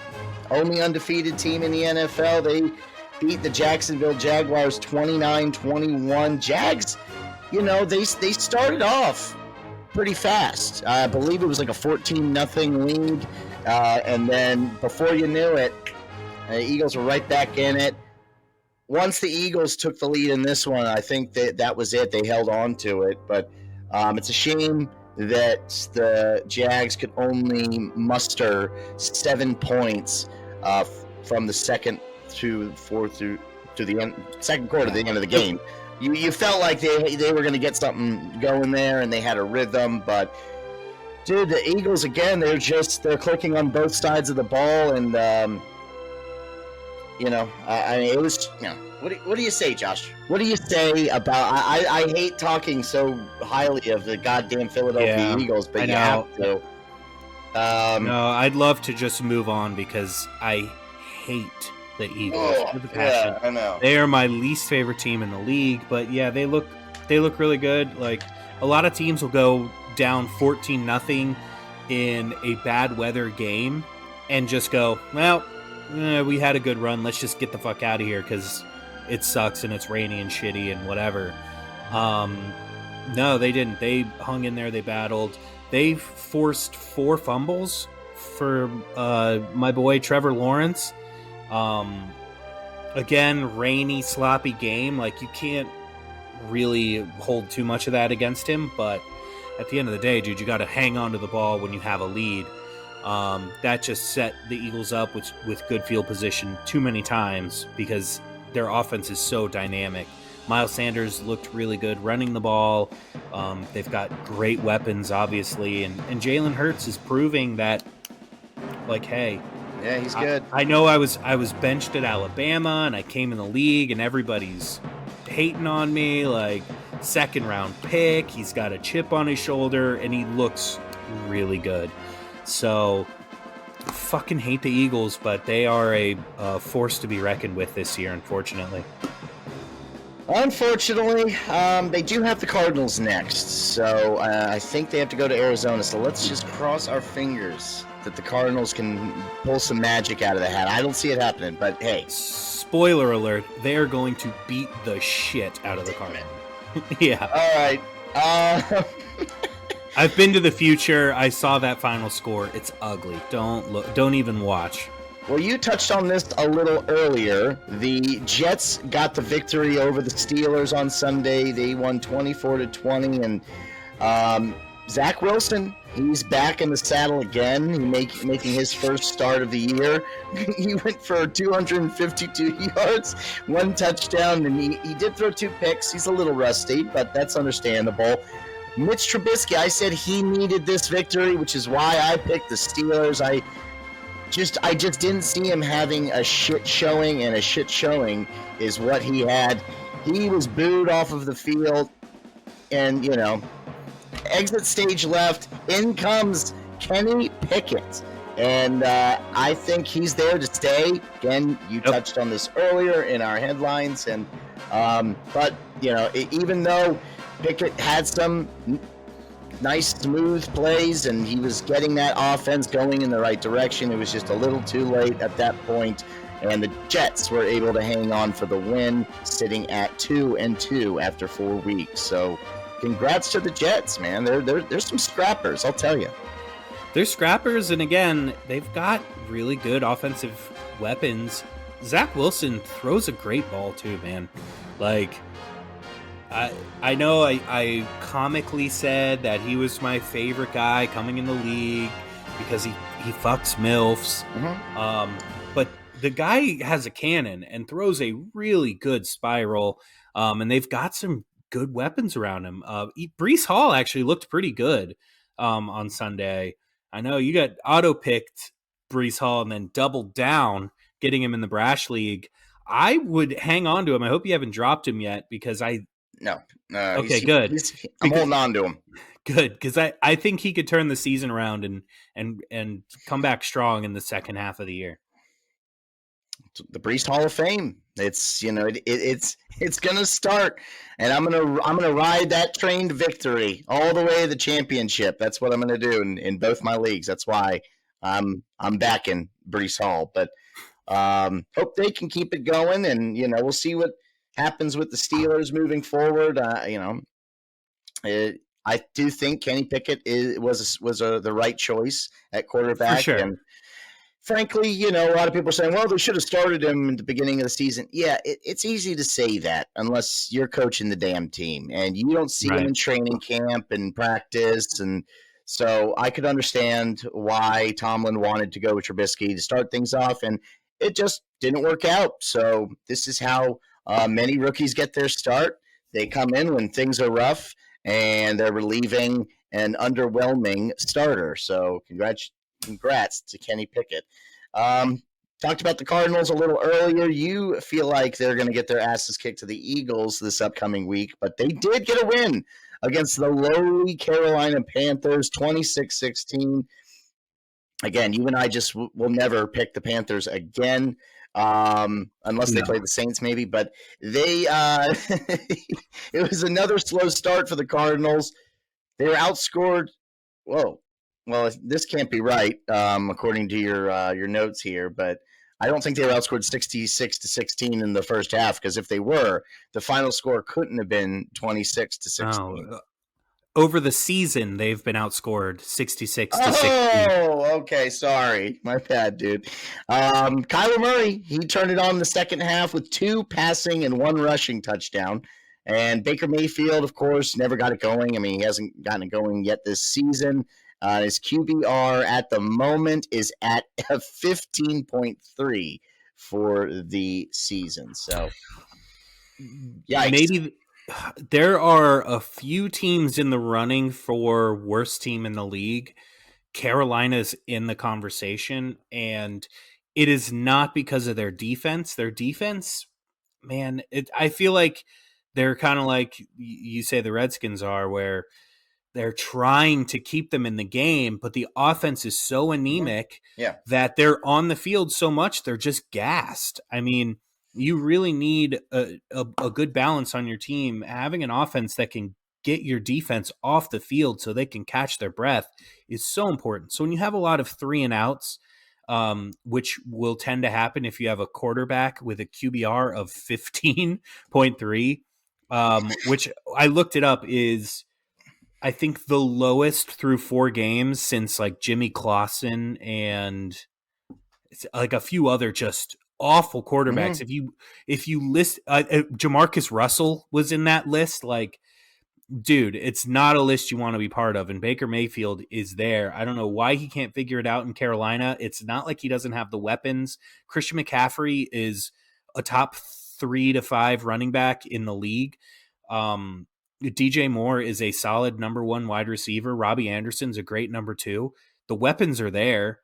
only undefeated team in the NFL. They beat the Jacksonville Jaguars 29-21. Jags, they started off pretty fast. I believe it was like a 14-0 lead, and then before you knew it, the Eagles were right back in it. Once the Eagles took the lead in this one, I think that was it. They held on to it, but it's a shame that the Jags could only muster 7 points from the second to fourth to the end, second quarter to the end of the game. You felt like they were going to get something going there, and they had a rhythm, but dude, the Eagles again, they're clicking on both sides of the ball, and I mean, it was, what do you say, Josh? What do you say about? I hate talking so highly of the goddamn Philadelphia Eagles, but you have to. No, I'd love to just move on because I hate the Eagles with a passion. Yeah, I know. They are my least favorite team in the league, but yeah, they look really good. Like, a lot of teams will go down 14-0 in a bad weather game and just go, well, we had a good run. Let's just get the fuck out of here because it sucks and it's rainy and shitty and whatever. No, they didn't. They hung in there. They battled. They forced 4 fumbles for my boy Trevor Lawrence. Again, rainy, sloppy game. Like, you can't really hold too much of that against him. But at the end of the day, dude, you got to hang on to the ball when you have a lead. That just set the Eagles up with good field position too many times because their offense is so dynamic. Miles Sanders looked really good running the ball. They've got great weapons, obviously, and Jalen Hurts is proving that, like, hey, yeah, he's good. I know I was benched at Alabama, and I came in the league, and everybody's hating on me, like, second round pick. He's got a chip on his shoulder, and he looks really good. So, fucking hate the Eagles, but they are a force to be reckoned with this year, unfortunately. Unfortunately, they do have the Cardinals next, so I think they have to go to Arizona. So let's just cross our fingers that the Cardinals can pull some magic out of the hat. I don't see it happening, but hey. Spoiler alert, they are going to beat the shit out of the Cardinals. Yeah. All right. I've been to the future. I saw that final score. It's ugly. Don't look. Don't even watch. Well, you touched on this a little earlier. The Jets got the victory over the Steelers on Sunday. They won 24-20, and Zach Wilson, he's back in the saddle again, making his first start of the year. He went for 252 yards, 1 touchdown, and he did throw 2 picks. He's a little rusty, but that's understandable. Mitch Trubisky, I said he needed this victory, which is why I picked the Steelers. I just didn't see him having a shit showing, and a shit showing is what he had. He was booed off of the field, and, exit stage left. In comes Kenny Pickett, and I think he's there to stay. Again, you touched on this earlier in our headlines, and but even though Pickett had some nice smooth plays and he was getting that offense going in the right direction, it was just a little too late at that point, and the Jets were able to hang on for the win, sitting at 2-2 after 4 weeks. So congrats to the Jets, man. They're some scrappers, I'll tell you. They're scrappers, and again, they've got really good offensive weapons. Zach Wilson throws a great ball too, man. Like, I know I comically said that he was my favorite guy coming in the league because he fucks MILFs. Mm-hmm. But the guy has a cannon and throws a really good spiral, and they've got some good weapons around him. Breece Hall actually looked pretty good on Sunday. I know you got auto-picked Breece Hall and then doubled down, getting him in the Brash League. I would hang on to him. I hope you haven't dropped him yet because No. Okay, good. I'm holding on to him. Good, because I think he could turn the season around and come back strong in the second half of the year. The Breece Hall of Fame. It's it's gonna start, and I'm gonna ride that train to victory all the way to the championship. That's what I'm gonna do in both my leagues. That's why I'm backing Breece Hall. But hope they can keep it going, and we'll see what happens with the Steelers moving forward. I do think Kenny Pickett was the right choice at quarterback. For sure. And frankly, you know, a lot of people are saying, well, they should have started him at the beginning of the season. Yeah, it's easy to say that unless you're coaching the damn team and you don't see him in training camp and practice. And so I could understand why Tomlin wanted to go with Trubisky to start things off, and it just didn't work out. So this is how many rookies get their start. They come in when things are rough, and they're relieving an underwhelming starter. So congrats to Kenny Pickett. Talked about the Cardinals a little earlier. You feel like they're going to get their asses kicked to the Eagles this upcoming week, but they did get a win against the lowly Carolina Panthers, 26-16. Again, you and I just will never pick the Panthers again, unless they play the Saints maybe. But they it was another slow start for the Cardinals. They were outscored. Whoa. Well, this can't be right, according to your notes here, but I don't think they were outscored 66-16 in the first half, because if they were, the final score couldn't have been 26-16. Oh, over the season, they've been outscored 66-16. Oh, okay. Sorry. My bad, dude. Kyler Murray, he turned it on in the second half with 2 passing and 1 rushing touchdown. And Baker Mayfield, of course, never got it going. I mean, he hasn't gotten it going yet this season. His QBR at the moment is at 15.3 for the season. So, yikes. Maybe there are a few teams in the running for worst team in the league. Carolina's in the conversation, and it is not because of their defense. Their defense, man, I feel like they're kind of like you say the Redskins are, where they're trying to keep them in the game, but the offense is so anemic that they're on the field so much, they're just gassed. I mean, you really need a good balance on your team. Having an offense that can get your defense off the field so they can catch their breath is so important. So when you have a lot of 3 and outs, which will tend to happen if you have a quarterback with a QBR of 15.3, which I looked it up, is I think the lowest through 4 games since like Jimmy Clausen and like a few other just awful quarterbacks. Mm-hmm. If you list Jamarcus Russell was in that list, like, dude, it's not a list you want to be part of. And Baker Mayfield is there. I don't know why he can't figure it out in Carolina. It's not like he doesn't have the weapons. Christian McCaffrey is a top 3 to 5 running back in the league. DJ Moore is a solid number 1 wide receiver. Robbie Anderson's a great number 2. The weapons are there.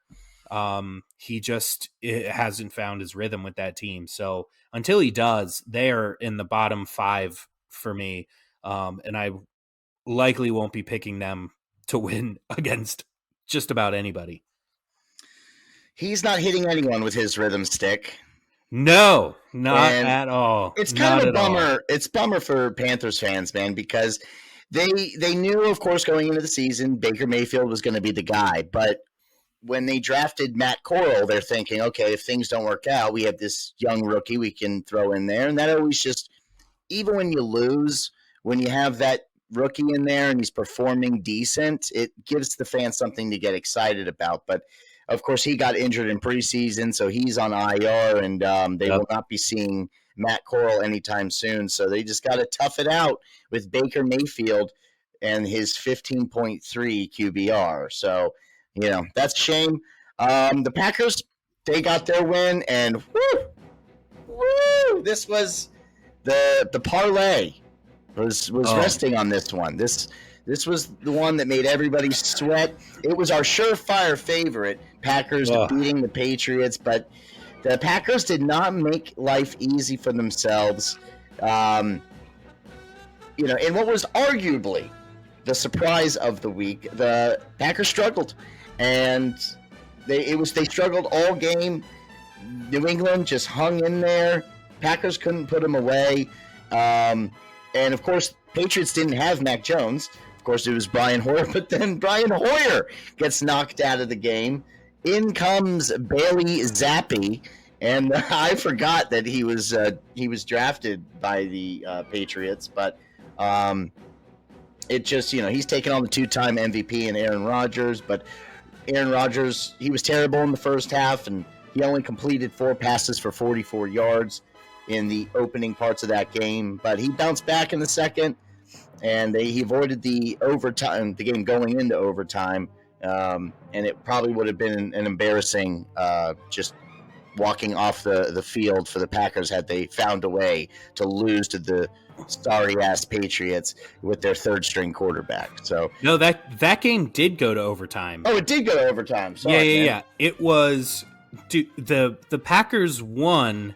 He just hasn't found his rhythm with that team. So until he does, they are in the bottom 5 for me. And I likely won't be picking them to win against just about anybody. He's not hitting anyone with his rhythm stick. No, not at all. It's kind of a bummer. It's bummer for Panthers fans, man, because they knew, of course, going into the season, Baker Mayfield was going to be the guy. But when they drafted Matt Corral, they're thinking, okay, if things don't work out, we have this young rookie we can throw in there. And that always just, even when you lose, when you have that rookie in there and he's performing decent, it gives the fans something to get excited about. But of course, he got injured in preseason, so he's on IR, and they will not be seeing Matt Corral anytime soon. So they just got to tough it out with Baker Mayfield and his 15.3 QBR. So, you know, that's a shame. The Packers, they got their win, and this was the parlay was resting on this one. This was the one that made everybody sweat. It was our surefire favorite, Packers beating the Patriots, but the Packers did not make life easy for themselves. You know, in what was arguably the surprise of the week, the Packers struggled, and they struggled all game. New England just hung in there. Packers couldn't put them away, and of course, Patriots didn't have Mac Jones. Of course, it was Brian Hoyer, but then Brian Hoyer gets knocked out of the game. In comes Bailey Zappi, and I forgot that he was drafted by the Patriots. But it just, he's taken on the 2-time MVP and Aaron Rodgers, but Aaron Rodgers, he was terrible in the first half, and he only completed 4 passes for 44 yards in the opening parts of that game. But he bounced back in the second, and he avoided the game going into overtime, and it probably would have been an embarrassing just walking off the field for the Packers had they found a way to lose to the sorry-ass Patriots with their third-string quarterback. So no, that game did go to overtime. Oh, it did go to overtime. Sorry, yeah. It was the Packers won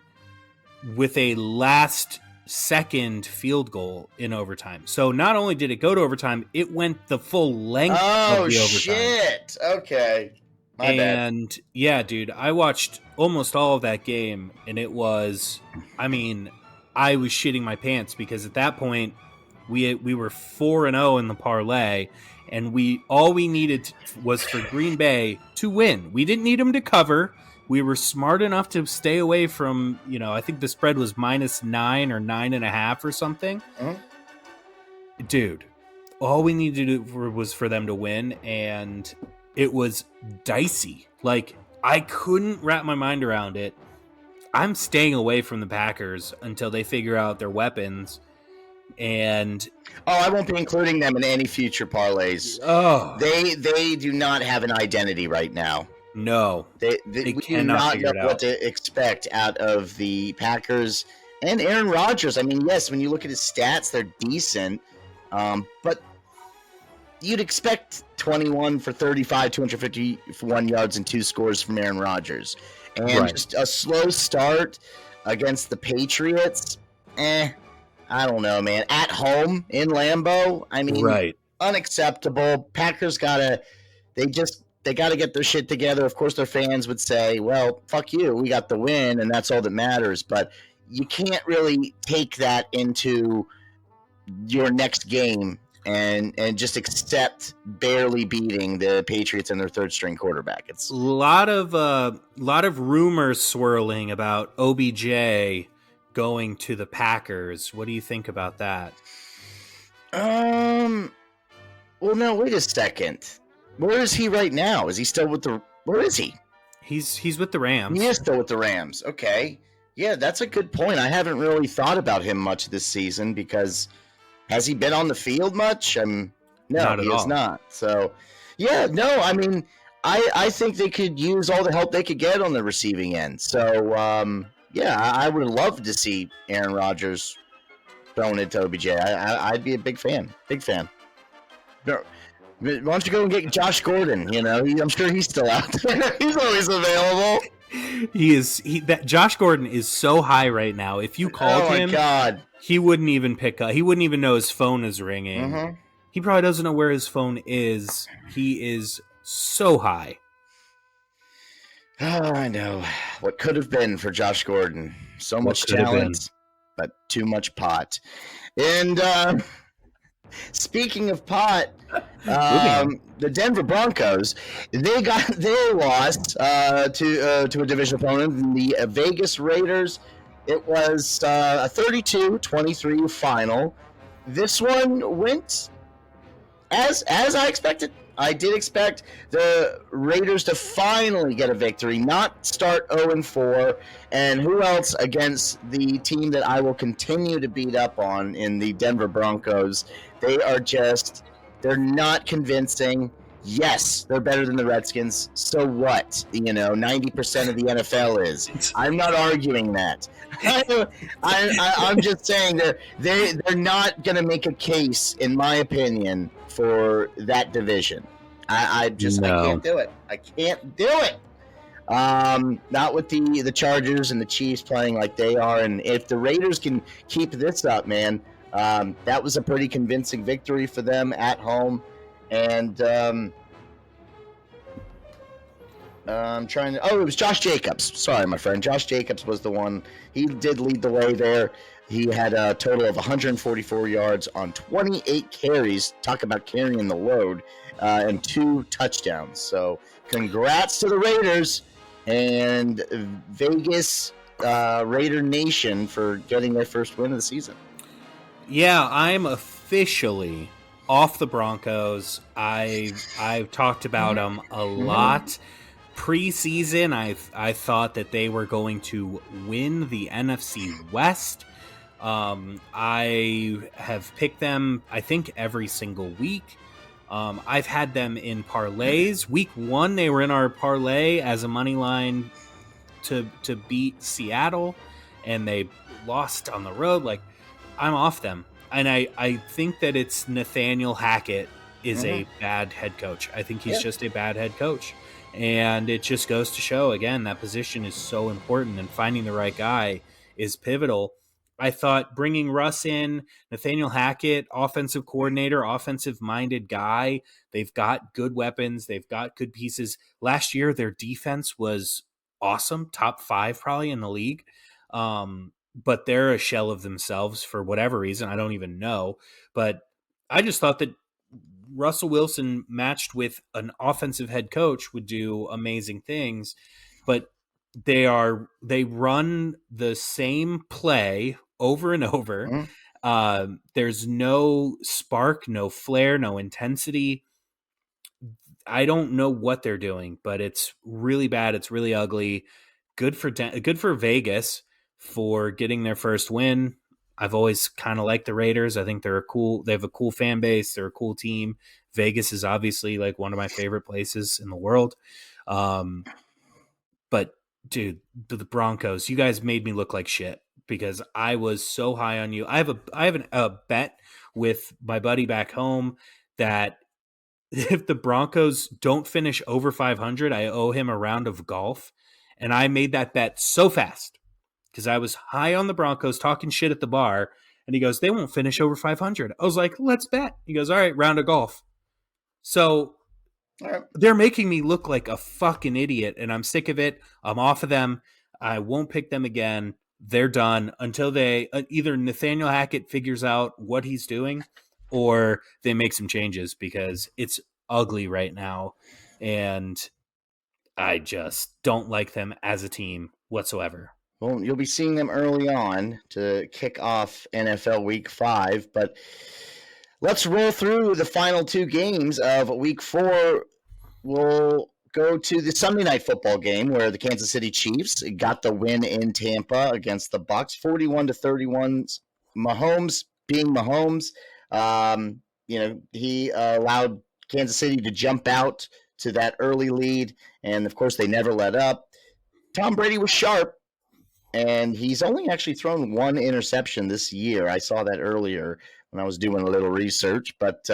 with a last-second field goal in overtime. So not only did it go to overtime, it went the full length of the overtime. Oh, shit. Okay. My bad. Yeah, dude, I watched almost all of that game, and it was, I was shitting my pants because at that point we were 4-0 in the parlay, and all we needed was for Green Bay to win. We didn't need them to cover. We were smart enough to stay away from, I think the spread was -9 or 9.5 or something. Mm-hmm. Dude, all we needed to do was for them to win, and it was dicey. Like, I couldn't wrap my mind around it. I'm staying away from the Packers until they figure out their weapons. And I won't be including them in any future parlays. Oh, they do not have an identity right now. No, they do not know what to expect out of the Packers and Aaron Rodgers. I mean, yes, when you look at his stats, they're decent, but you'd expect 21 for 35, 251 yards and 2 scores from Aaron Rodgers. And just a slow start against the Patriots, I don't know, man. At home in Lambeau, unacceptable. Packers they got to get their shit together. Of course, their fans would say, well, fuck you. We got the win, and that's all that matters. But you can't really take that into your next game and just accept barely beating the Patriots and their third-string quarterback. It's a lot of rumors swirling about OBJ going to the Packers. What do you think about that? Well, no, wait a second. Where is he right now? Is he still where is he? He's with the Rams. He is still with the Rams. Okay. Yeah, that's a good point. I haven't really thought about him much this season because has he been on the field much? No, he is not. So, yeah, no, I think they could use all the help they could get on the receiving end. So, I would love to see Aaron Rodgers thrown into OBJ. I'd be a big fan. Big fan. Why don't you go and get Josh Gordon? I'm sure he's still out there. He's always available. Josh Gordon is so high right now. If you called him, God, he wouldn't even pick up. He wouldn't even know his phone is ringing. Mm-hmm. He probably doesn't know where his phone is. He is so high. Oh, I know. What could have been for Josh Gordon. So much talent, but too much pot. And speaking of pot, the Denver Broncos, they lost to a division opponent, the Vegas Raiders. It was a 32-23 final. This one went as I expected. I did expect the Raiders to finally get a victory, not start 0-4. And who else against the team that I will continue to beat up on in the Denver Broncos? They're not convincing. Yes, they're better than the Redskins. So what? 90% of the NFL is. I'm not arguing that. I'm just saying they're not going to make a case, in my opinion, for that division. I can't do it. I can't do it. Not with the Chargers and the Chiefs playing like they are. And if the Raiders can keep this up, man, that was a pretty convincing victory for them at home. And it was Josh Jacobs. Sorry, my friend. Josh Jacobs was the one. He did lead the way there. He had a total of 144 yards on 28 carries. Talk about carrying the load. And 2 touchdowns. So congrats to the Raiders and Vegas Raider Nation for getting their first win of the season. Yeah, I'm officially off the Broncos. I've talked about them a Mm-hmm. lot. Preseason, I thought that they were going to win the NFC West. I have picked them, I think, every single week. I've had them in parlays. Week 1, they were in our parlay as a money line to beat Seattle, and they lost on the road. Like, I'm off them, and I think that it's Nathaniel Hackett is Mm-hmm. a bad head coach. I think he's Yeah. just a bad head coach, and it just goes to show again that position is so important, and finding the right guy is pivotal. I thought bringing Russ in, Nathaniel Hackett, offensive coordinator, offensive minded guy. They've got good weapons. They've got good pieces. Last year, their defense was awesome, top 5 probably in the league. But they're a shell of themselves for whatever reason. I don't even know. But I just thought that Russell Wilson matched with an offensive head coach would do amazing things. But they run the same play over and over. Mm-hmm. There's no spark, no flair, no intensity. I don't know what they're doing, but it's really bad. It's really ugly. Good for Vegas for getting their first win. I've always kind of liked the Raiders. I think they have a cool fan base. They're a cool team. Vegas is obviously like one of my favorite places in the world. Um, but dude, the Broncos, you guys made me look like shit because I was so high on you. I have a bet with my buddy back home that if the Broncos don't finish over 500, I owe him a round of golf. And I made that bet so fast because I was high on the Broncos talking shit at the bar. And he goes, they won't finish over 500. I was like, let's bet. He goes, all right, round of golf. So All right. they're making me look like a fucking idiot. And I'm sick of it. I'm off of them. I won't pick them again. They're done until they either Nathaniel Hackett figures out what he's doing or they make some changes because it's ugly right now. And I just don't like them as a team whatsoever. Well, you'll be seeing them early on to kick off NFL Week 5, but let's roll through the final 2 games of Week 4. We'll go to the Sunday night football game where the Kansas City Chiefs got the win in Tampa against the Bucks, 41-31. Mahomes being Mahomes, he allowed Kansas City to jump out to that early lead, and of course they never let up. Tom Brady was sharp, and he's only actually thrown 1 interception this year. I saw that earlier when I was doing a little research, but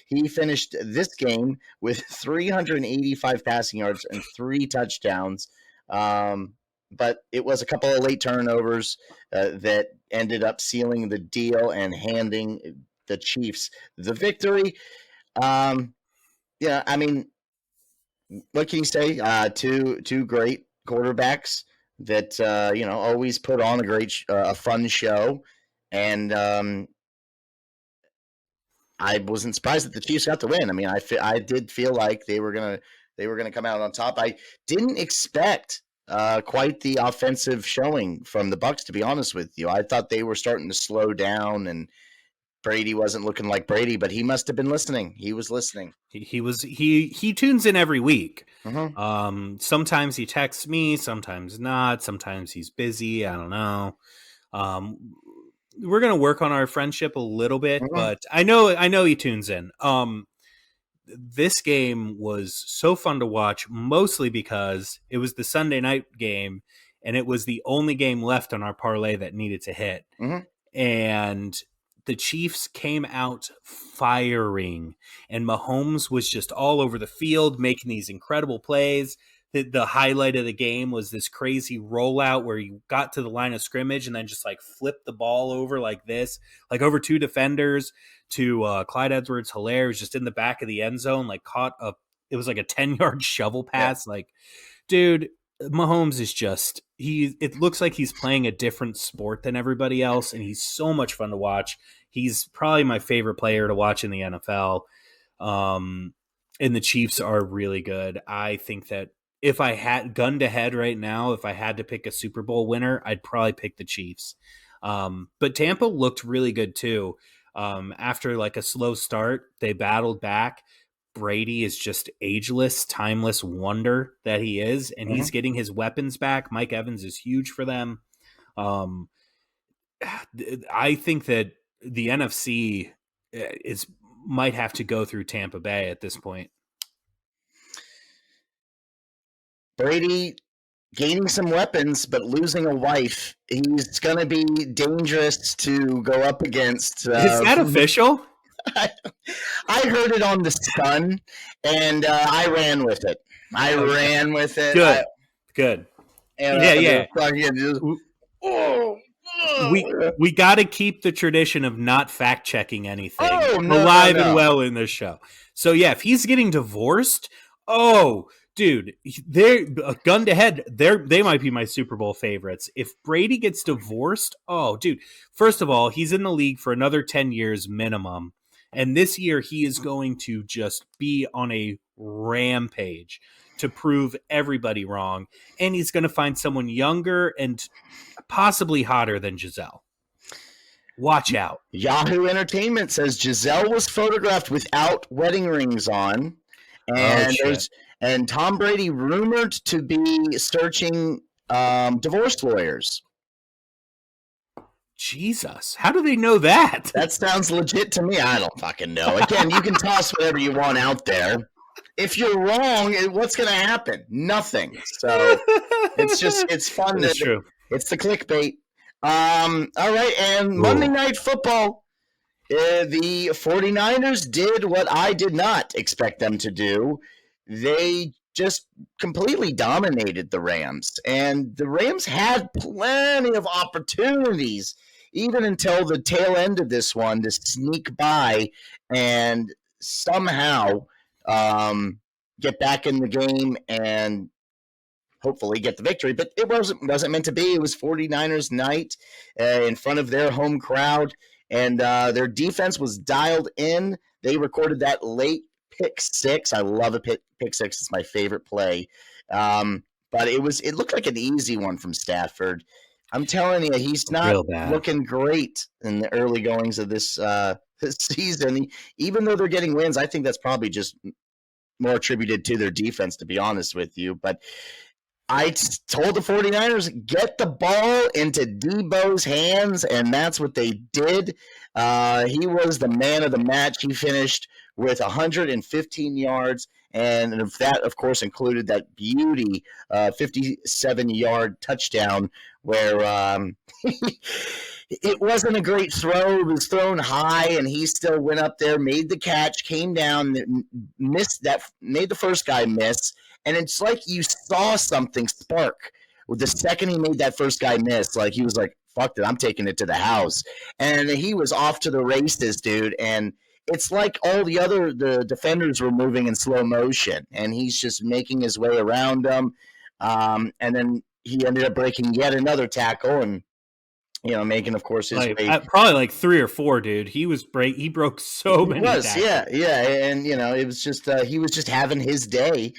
he finished this game with 385 passing yards and 3 touchdowns. But it was a couple of late turnovers that ended up sealing the deal and handing the Chiefs the victory. I mean, what can you say? Two great quarterbacks that always put on a fun show, and I wasn't surprised that the Chiefs got the win. I mean, I did feel like they were gonna come out on top. I didn't expect quite the offensive showing from the Bucks. To be honest with you, I thought they were starting to slow down, and Brady wasn't looking like Brady, but he must have been listening. He was listening. He tunes in every week. Mm-hmm. Sometimes he texts me, sometimes not. Sometimes he's busy. I don't know. We're gonna work on our friendship a little bit, Mm-hmm. but I know he tunes in. This game was so fun to watch, mostly because it was the Sunday night game, and it was the only game left on our parlay that needed to hit. Mm-hmm. And the Chiefs came out firing, and Mahomes was just all over the field making these incredible plays. The highlight of the game was this crazy rollout where he got to the line of scrimmage and then just like flipped the ball over like this, like over 2 defenders to Clyde Edwards-Helaire, who's just in the back of the end zone, like it was like a 10-yard shovel Yeah. pass. Like, dude, Mahomes is just it looks like he's playing a different sport than everybody else, and he's so much fun to watch. He's probably my favorite player to watch in the NFL. And the Chiefs are really good. I think that if I had gun to head right now, if I had to pick a Super Bowl winner, I'd probably pick the Chiefs. But Tampa looked really good too. After like a slow start, they battled back. Brady is just ageless, timeless wonder that he is, and he's getting his weapons back. Mike Evans is huge for them. I think that the NFC might have to go through Tampa Bay at this point. Brady gaining some weapons, but losing a wife. He's going to be dangerous to go up against. Is that official? I heard it on the Sun, and I ran with it. Ran with it. Good. And, we got to keep the tradition of not fact checking anything alive and well in this show. So yeah, if he's getting divorced, dude, they're gun to head. They might be my Super Bowl favorites. If Brady gets divorced, dude, first of all, he's in the league for another 10 years minimum. And this year he is going to just be on a rampage to prove everybody wrong. And he's going to find someone younger and possibly hotter than Giselle. Watch out. Yahoo Entertainment says Giselle was photographed without wedding rings on. And Tom Brady rumored to be searching divorce lawyers. Jesus. How do they know that? That sounds legit to me. I don't fucking know. Again, you can toss whatever you want out there. If you're wrong, what's going to happen? Nothing. So it's fun. That's true. It's the clickbait. All right. And Monday Night Football, the 49ers did what I did not expect them to do. They just completely dominated the Rams. And the Rams had plenty of opportunities, even until the tail end of this one, to sneak by and somehow get back in the game and hopefully get the victory. But it wasn't meant to be. It was 49ers night in front of their home crowd, and their defense was dialed in. They recorded that late pick six. I love a pick six. It's my favorite play. But it looked like an easy one from Stafford. I'm telling you, he's not looking great in the early goings of this season. Even though they're getting wins, I think that's probably just more attributed to their defense, to be honest with you. But I told the 49ers, get the ball into Debo's hands, and that's what they did. He was the man of the match. He finished with 115 yards, and that, of course, included that beauty 57-yard touchdown where it wasn't a great throw. It was thrown high, and he still went up there, made the catch, came down, made the first guy miss. And it's like you saw something spark with the second he made that first guy miss. Like he was like, fuck it, I'm taking it to the house. And he was off to the races, dude. And it's like all the defenders were moving in slow motion, and he's just making his way around them. And then he ended up breaking yet another tackle and, making, of course, his way. Probably like 3 or 4, dude. He broke so many tackles. Yeah. And, it was just he was just having his day.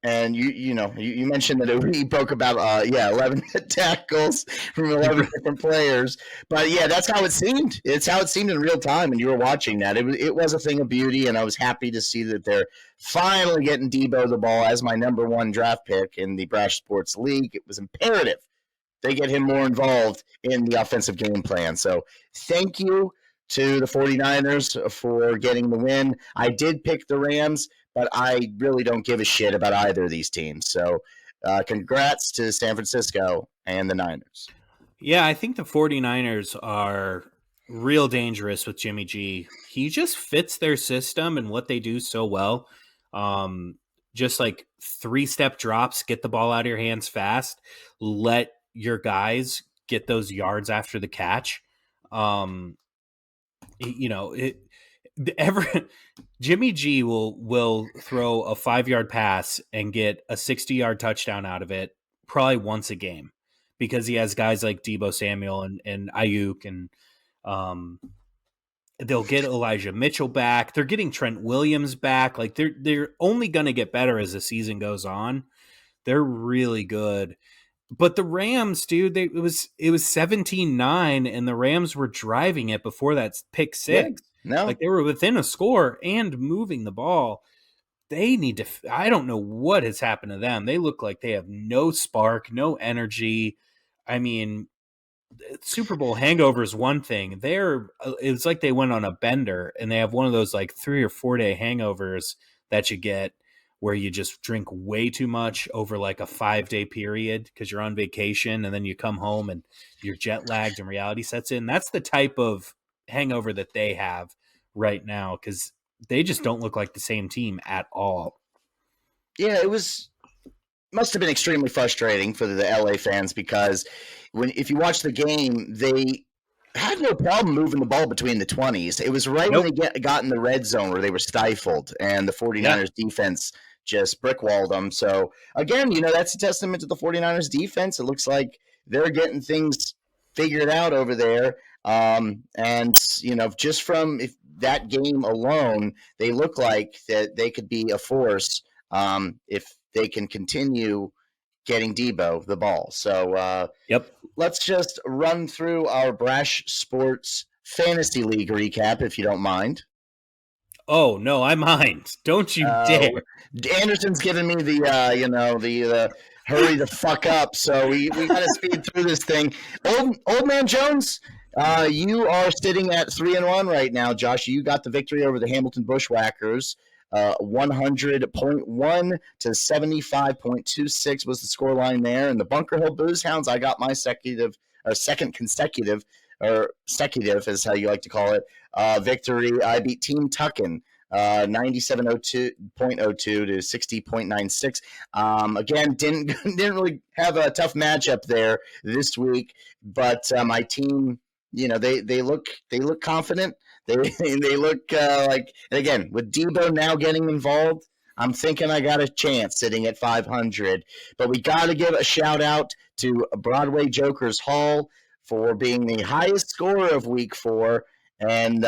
And you mentioned that he broke about 11 tackles from 11 different players, but yeah, that's how it seemed. It's how it seemed in real time, and you were watching that. It was a thing of beauty, and I was happy to see that they're finally getting Debo the ball as my number 1 draft pick in the Brash Sports League. It was imperative they get him more involved in the offensive game plan. So thank you to the 49ers for getting the win. I did pick the Rams, but I really don't give a shit about either of these teams. So congrats to San Francisco and the Niners. Yeah, I think the 49ers are real dangerous with Jimmy G. He just fits their system and what they do so well. Just like 3-step drops, get the ball out of your hands fast, let your guys get those yards after the catch. Jimmy G will throw a 5-yard pass and get a 60-yard touchdown out of it probably once a game because he has guys like Deebo Samuel and Ayuk, and they'll get Elijah Mitchell back. They're getting Trent Williams back. Like they're only going to get better as the season goes on. They're really good. But the Rams, dude, it was 17-9, and the Rams were driving it before that pick Yeah, six. no. Like they were within a score and moving the ball. They need to. I don't know what has happened to them. They look like they have no spark, no energy. I mean, Super Bowl hangover is one thing. It's like they went on a bender and they have one of those like 3 or 4 day hangovers that you get where you just drink way too much over like a 5 day period because you're on vacation and then you come home and you're jet lagged and reality sets in. That's the type of hangover that they have right now because they just don't look like the same team at all. Yeah, must have been extremely frustrating for the LA fans because if you watch the game, they had no problem moving the ball between the 20s. It was right when they got in the red zone where they were stifled and the 49ers defense just brickwalled them. So, again, that's a testament to the 49ers defense. It looks like they're getting things figured out over there. And, just from that game alone, they look like that they could be a force if they can continue getting Debo the ball. So let's just run through our Brash Sports Fantasy League recap, if you don't mind. Oh, no, I mind. Don't you dare. Anderson's giving me the hurry the fuck up. So we got to speed through this thing. Old man Jones, you are sitting at 3-1 right now. Josh, you got the victory over the Hamilton Bushwhackers. 100.1 to 75.26 was the scoreline there. And the Bunker Hill Booze Hounds, I got my second consecutive, or secutive is how you like to call it, victory. I beat Team Tuckin 97.02 to 60.96. Again, didn't really have a tough matchup there this week, but my team, they look confident. They look like, and again, with Debo now getting involved, I'm thinking I got a chance sitting at 500. But we got to give a shout out to Broadway Jokers Hall for being the highest scorer of week 4. And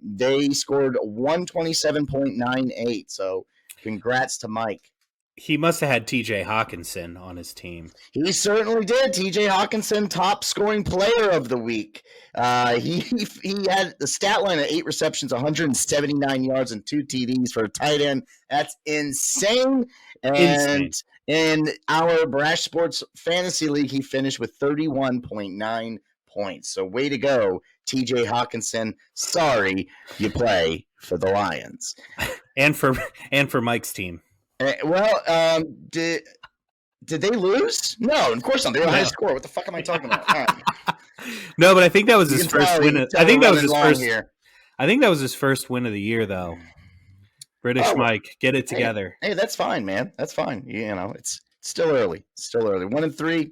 they scored 127.98. So congrats to Mike. He must have had TJ Hawkinson on his team. He certainly did. TJ Hawkinson, top scoring player of the week. He had the stat line of 8 receptions, 179 yards, and 2 TDs for a tight end. That's insane. And in our Brash Sports Fantasy League, he finished with 31.9 points. So way to go, TJ Hawkinson. Sorry you play for the Lions. And for Mike's team. Well, did they lose? No, of course not. They were the highest score. What the fuck am I talking about? No, but I think that was his first win. I think that was his first. Here. I think that was his first win of the year, though. British Mike, get it together. Hey, that's fine, man. That's fine. It's still early. Still early. 1-3.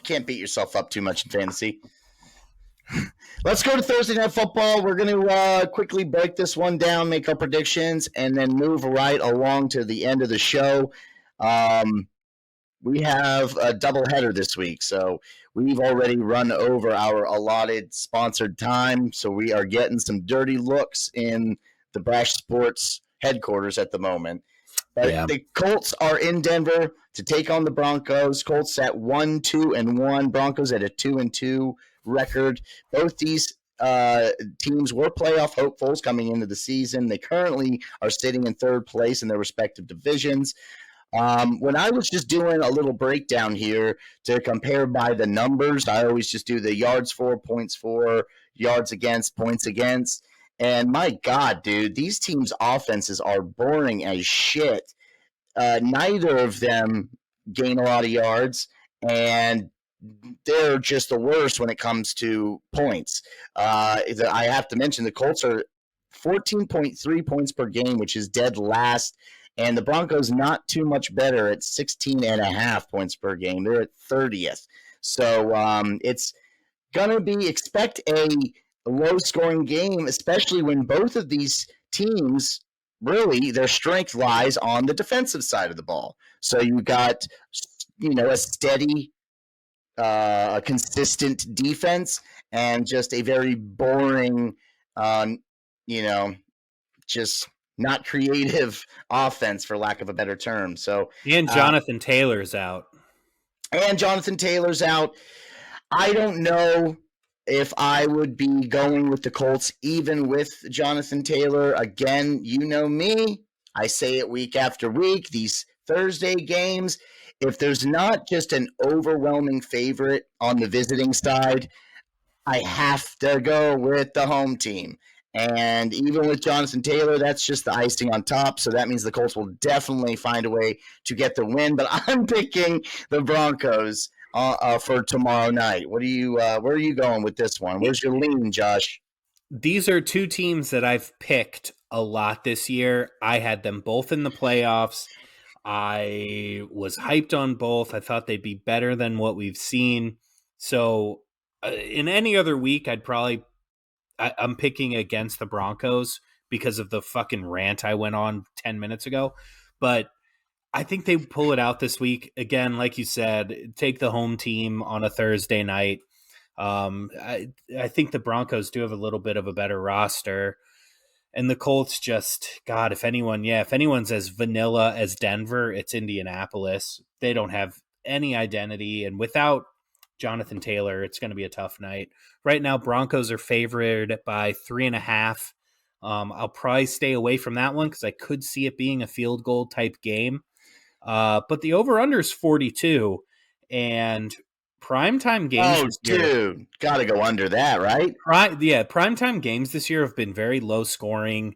Can't beat yourself up too much in fantasy. Let's go to Thursday Night Football. We're going to quickly break this one down, make our predictions, and then move right along to the end of the show. We have a doubleheader this week, so we've already run over our allotted sponsored time, so we are getting some dirty looks in the Brash Sports headquarters at the moment. But the Colts are in Denver to take on the Broncos. Colts at 1-2-1, Broncos at a 2-2 record. Both these teams were playoff hopefuls coming into the season. They currently are sitting in third place in their respective divisions. When I was just doing a little breakdown here to compare by the numbers, I always just do the yards for, points for, yards against, points against. And my God, dude, these teams' offenses are boring as shit. Neither of them gain a lot of yards, and they're just the worst when it comes to points. I have to mention the Colts are 14.3 points per game, which is dead last, and the Broncos not too much better at 16.5 points per game. They're at 30th. So it's going to be expect a low-scoring game, especially when both of these teams, really, their strength lies on the defensive side of the ball. So you got, a steady, a consistent defense and just a very boring, just not creative offense, for lack of a better term. So and Jonathan Taylor's out. and Jonathan Taylor's out. I don't know if I would be going with the Colts even with Jonathan Taylor. Again, you know me. I say it week after week. These Thursday games, if there's not just an overwhelming favorite on the visiting side, I have to go with the home team. And even with Jonathan Taylor, that's just the icing on top. So that means the Colts will definitely find a way to get the win. But I'm picking the Broncos for tomorrow night. What are you? Where are you going with this one? Where's your lean, Josh? These are two teams that I've picked a lot this year. I had them both in the playoffs. I was hyped on both. I thought they'd be better than what we've seen. So in any other week, I'm picking against the Broncos because of the fucking rant I went on 10 minutes ago. But I think they pull it out this week. Again, like you said, take the home team on a Thursday night. I think the Broncos do have a little bit of a better roster. And the Colts just, God, if anyone's as vanilla as Denver, it's Indianapolis. They don't have any identity. And without Jonathan Taylor, it's going to be a tough night. Right now, Broncos are favored by 3.5. I'll probably stay away from that one because I could see it being a field goal type game. But the over-under is 42. And primetime games dude, got to go under that, right? Primetime games this year have been very low scoring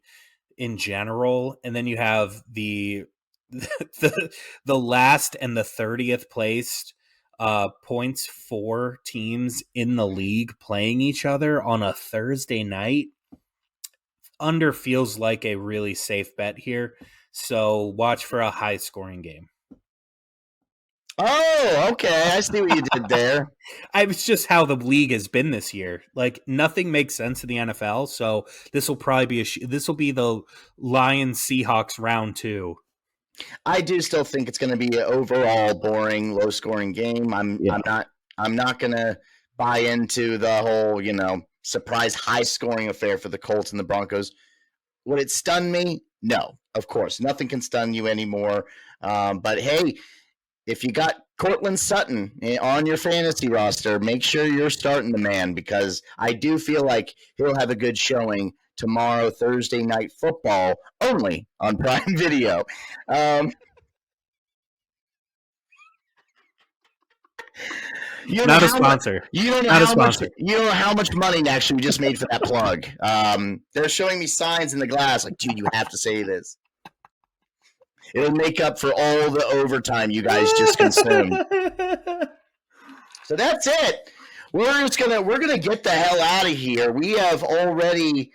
in general, and then you have the last and the 30th placed points for teams in the league playing each other on a Thursday night. Under feels like a really safe bet here, so watch for a high scoring game. Oh, okay. I see what you did there. It's just how the league has been this year. Like nothing makes sense in the NFL, so this will probably be the Lions Seahawks round 2. I do still think it's going to be an overall boring, low-scoring game. I'm not going to buy into the whole, surprise high-scoring affair for the Colts and the Broncos. Would it stun me? No, of course. Nothing can stun you anymore. But hey, if you got Cortland Sutton on your fantasy roster, make sure you're starting the man because I do feel like he'll have a good showing tomorrow, Thursday Night Football, only on Prime Video. Not a sponsor. You don't know how much money actually we just made for that plug. They're showing me signs in the glass like, dude, you have to say this. It'll make up for all the overtime you guys just consumed. So that's it. We're gonna get the hell out of here. We have already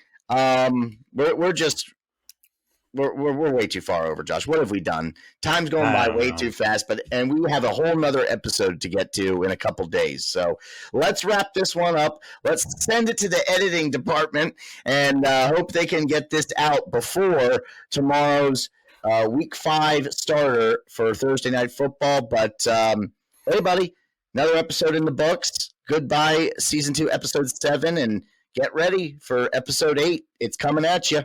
we're way too far over, Josh. What have we done? Time's going by way too fast, and we have a whole nother episode to get to in a couple days. So let's wrap this one up. Let's send it to the editing department and hope they can get this out before tomorrow's Week 5 starter for Thursday Night Football. But hey, buddy, another episode in the books. Goodbye, Season 2, Episode 7, and get ready for Episode 8. It's coming at you.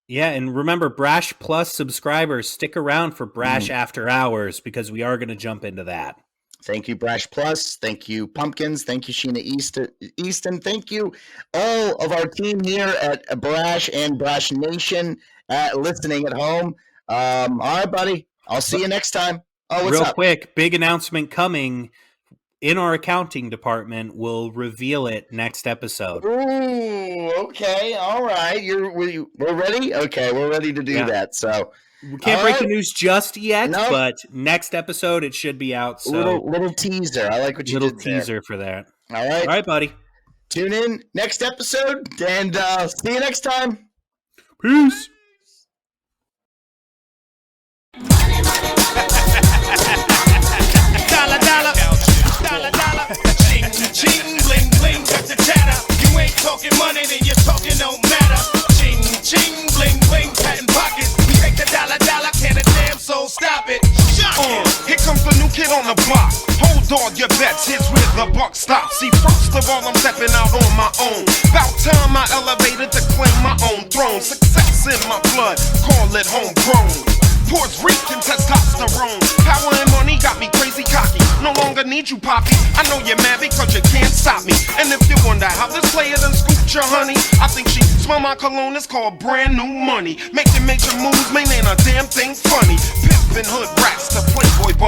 Yeah, and remember, Brash Plus subscribers, stick around for Brash After Hours because we are going to jump into that. Thank you, Brash Plus. Thank you, Pumpkins. Thank you, Sheena Easton. Thank you, all of our team here at Brash and Brash Nation listening at home. All right, buddy. I'll see you next time. Oh, what's up? Real quick, big announcement coming in our accounting department. We'll reveal it next episode. Ooh, okay. All right. We're ready? Okay, we're ready to do that. So we can't break the news just yet, but next episode it should be out. So little teaser. I like what you did there. Little teaser for that. All right. All right, buddy. Tune in next episode, and see you next time. Peace. Ching, bling, bling, cut the chatter. You ain't talking money, then your talking don't matter. Ching, ching, bling, bling, patent pockets. We take the dollar, can a damn soul stop it. Here comes the new kid on the block. Hold on your bets, here's where the buck stops. See, first of all, I'm stepping out on my own. About time I elevated to claim my own throne. Success in my blood, call it homegrown. Pores reeking testosterone. Power and money got me crazy cocky. No longer need you, Poppy. I know you're mad because you can't stop me. And if you wonder how this player done scooped your honey, I think she smell my cologne. It's called brand new money. Making major moves, man, ain't a damn thing funny. Pimpin' hood rats to Playboy Bunny.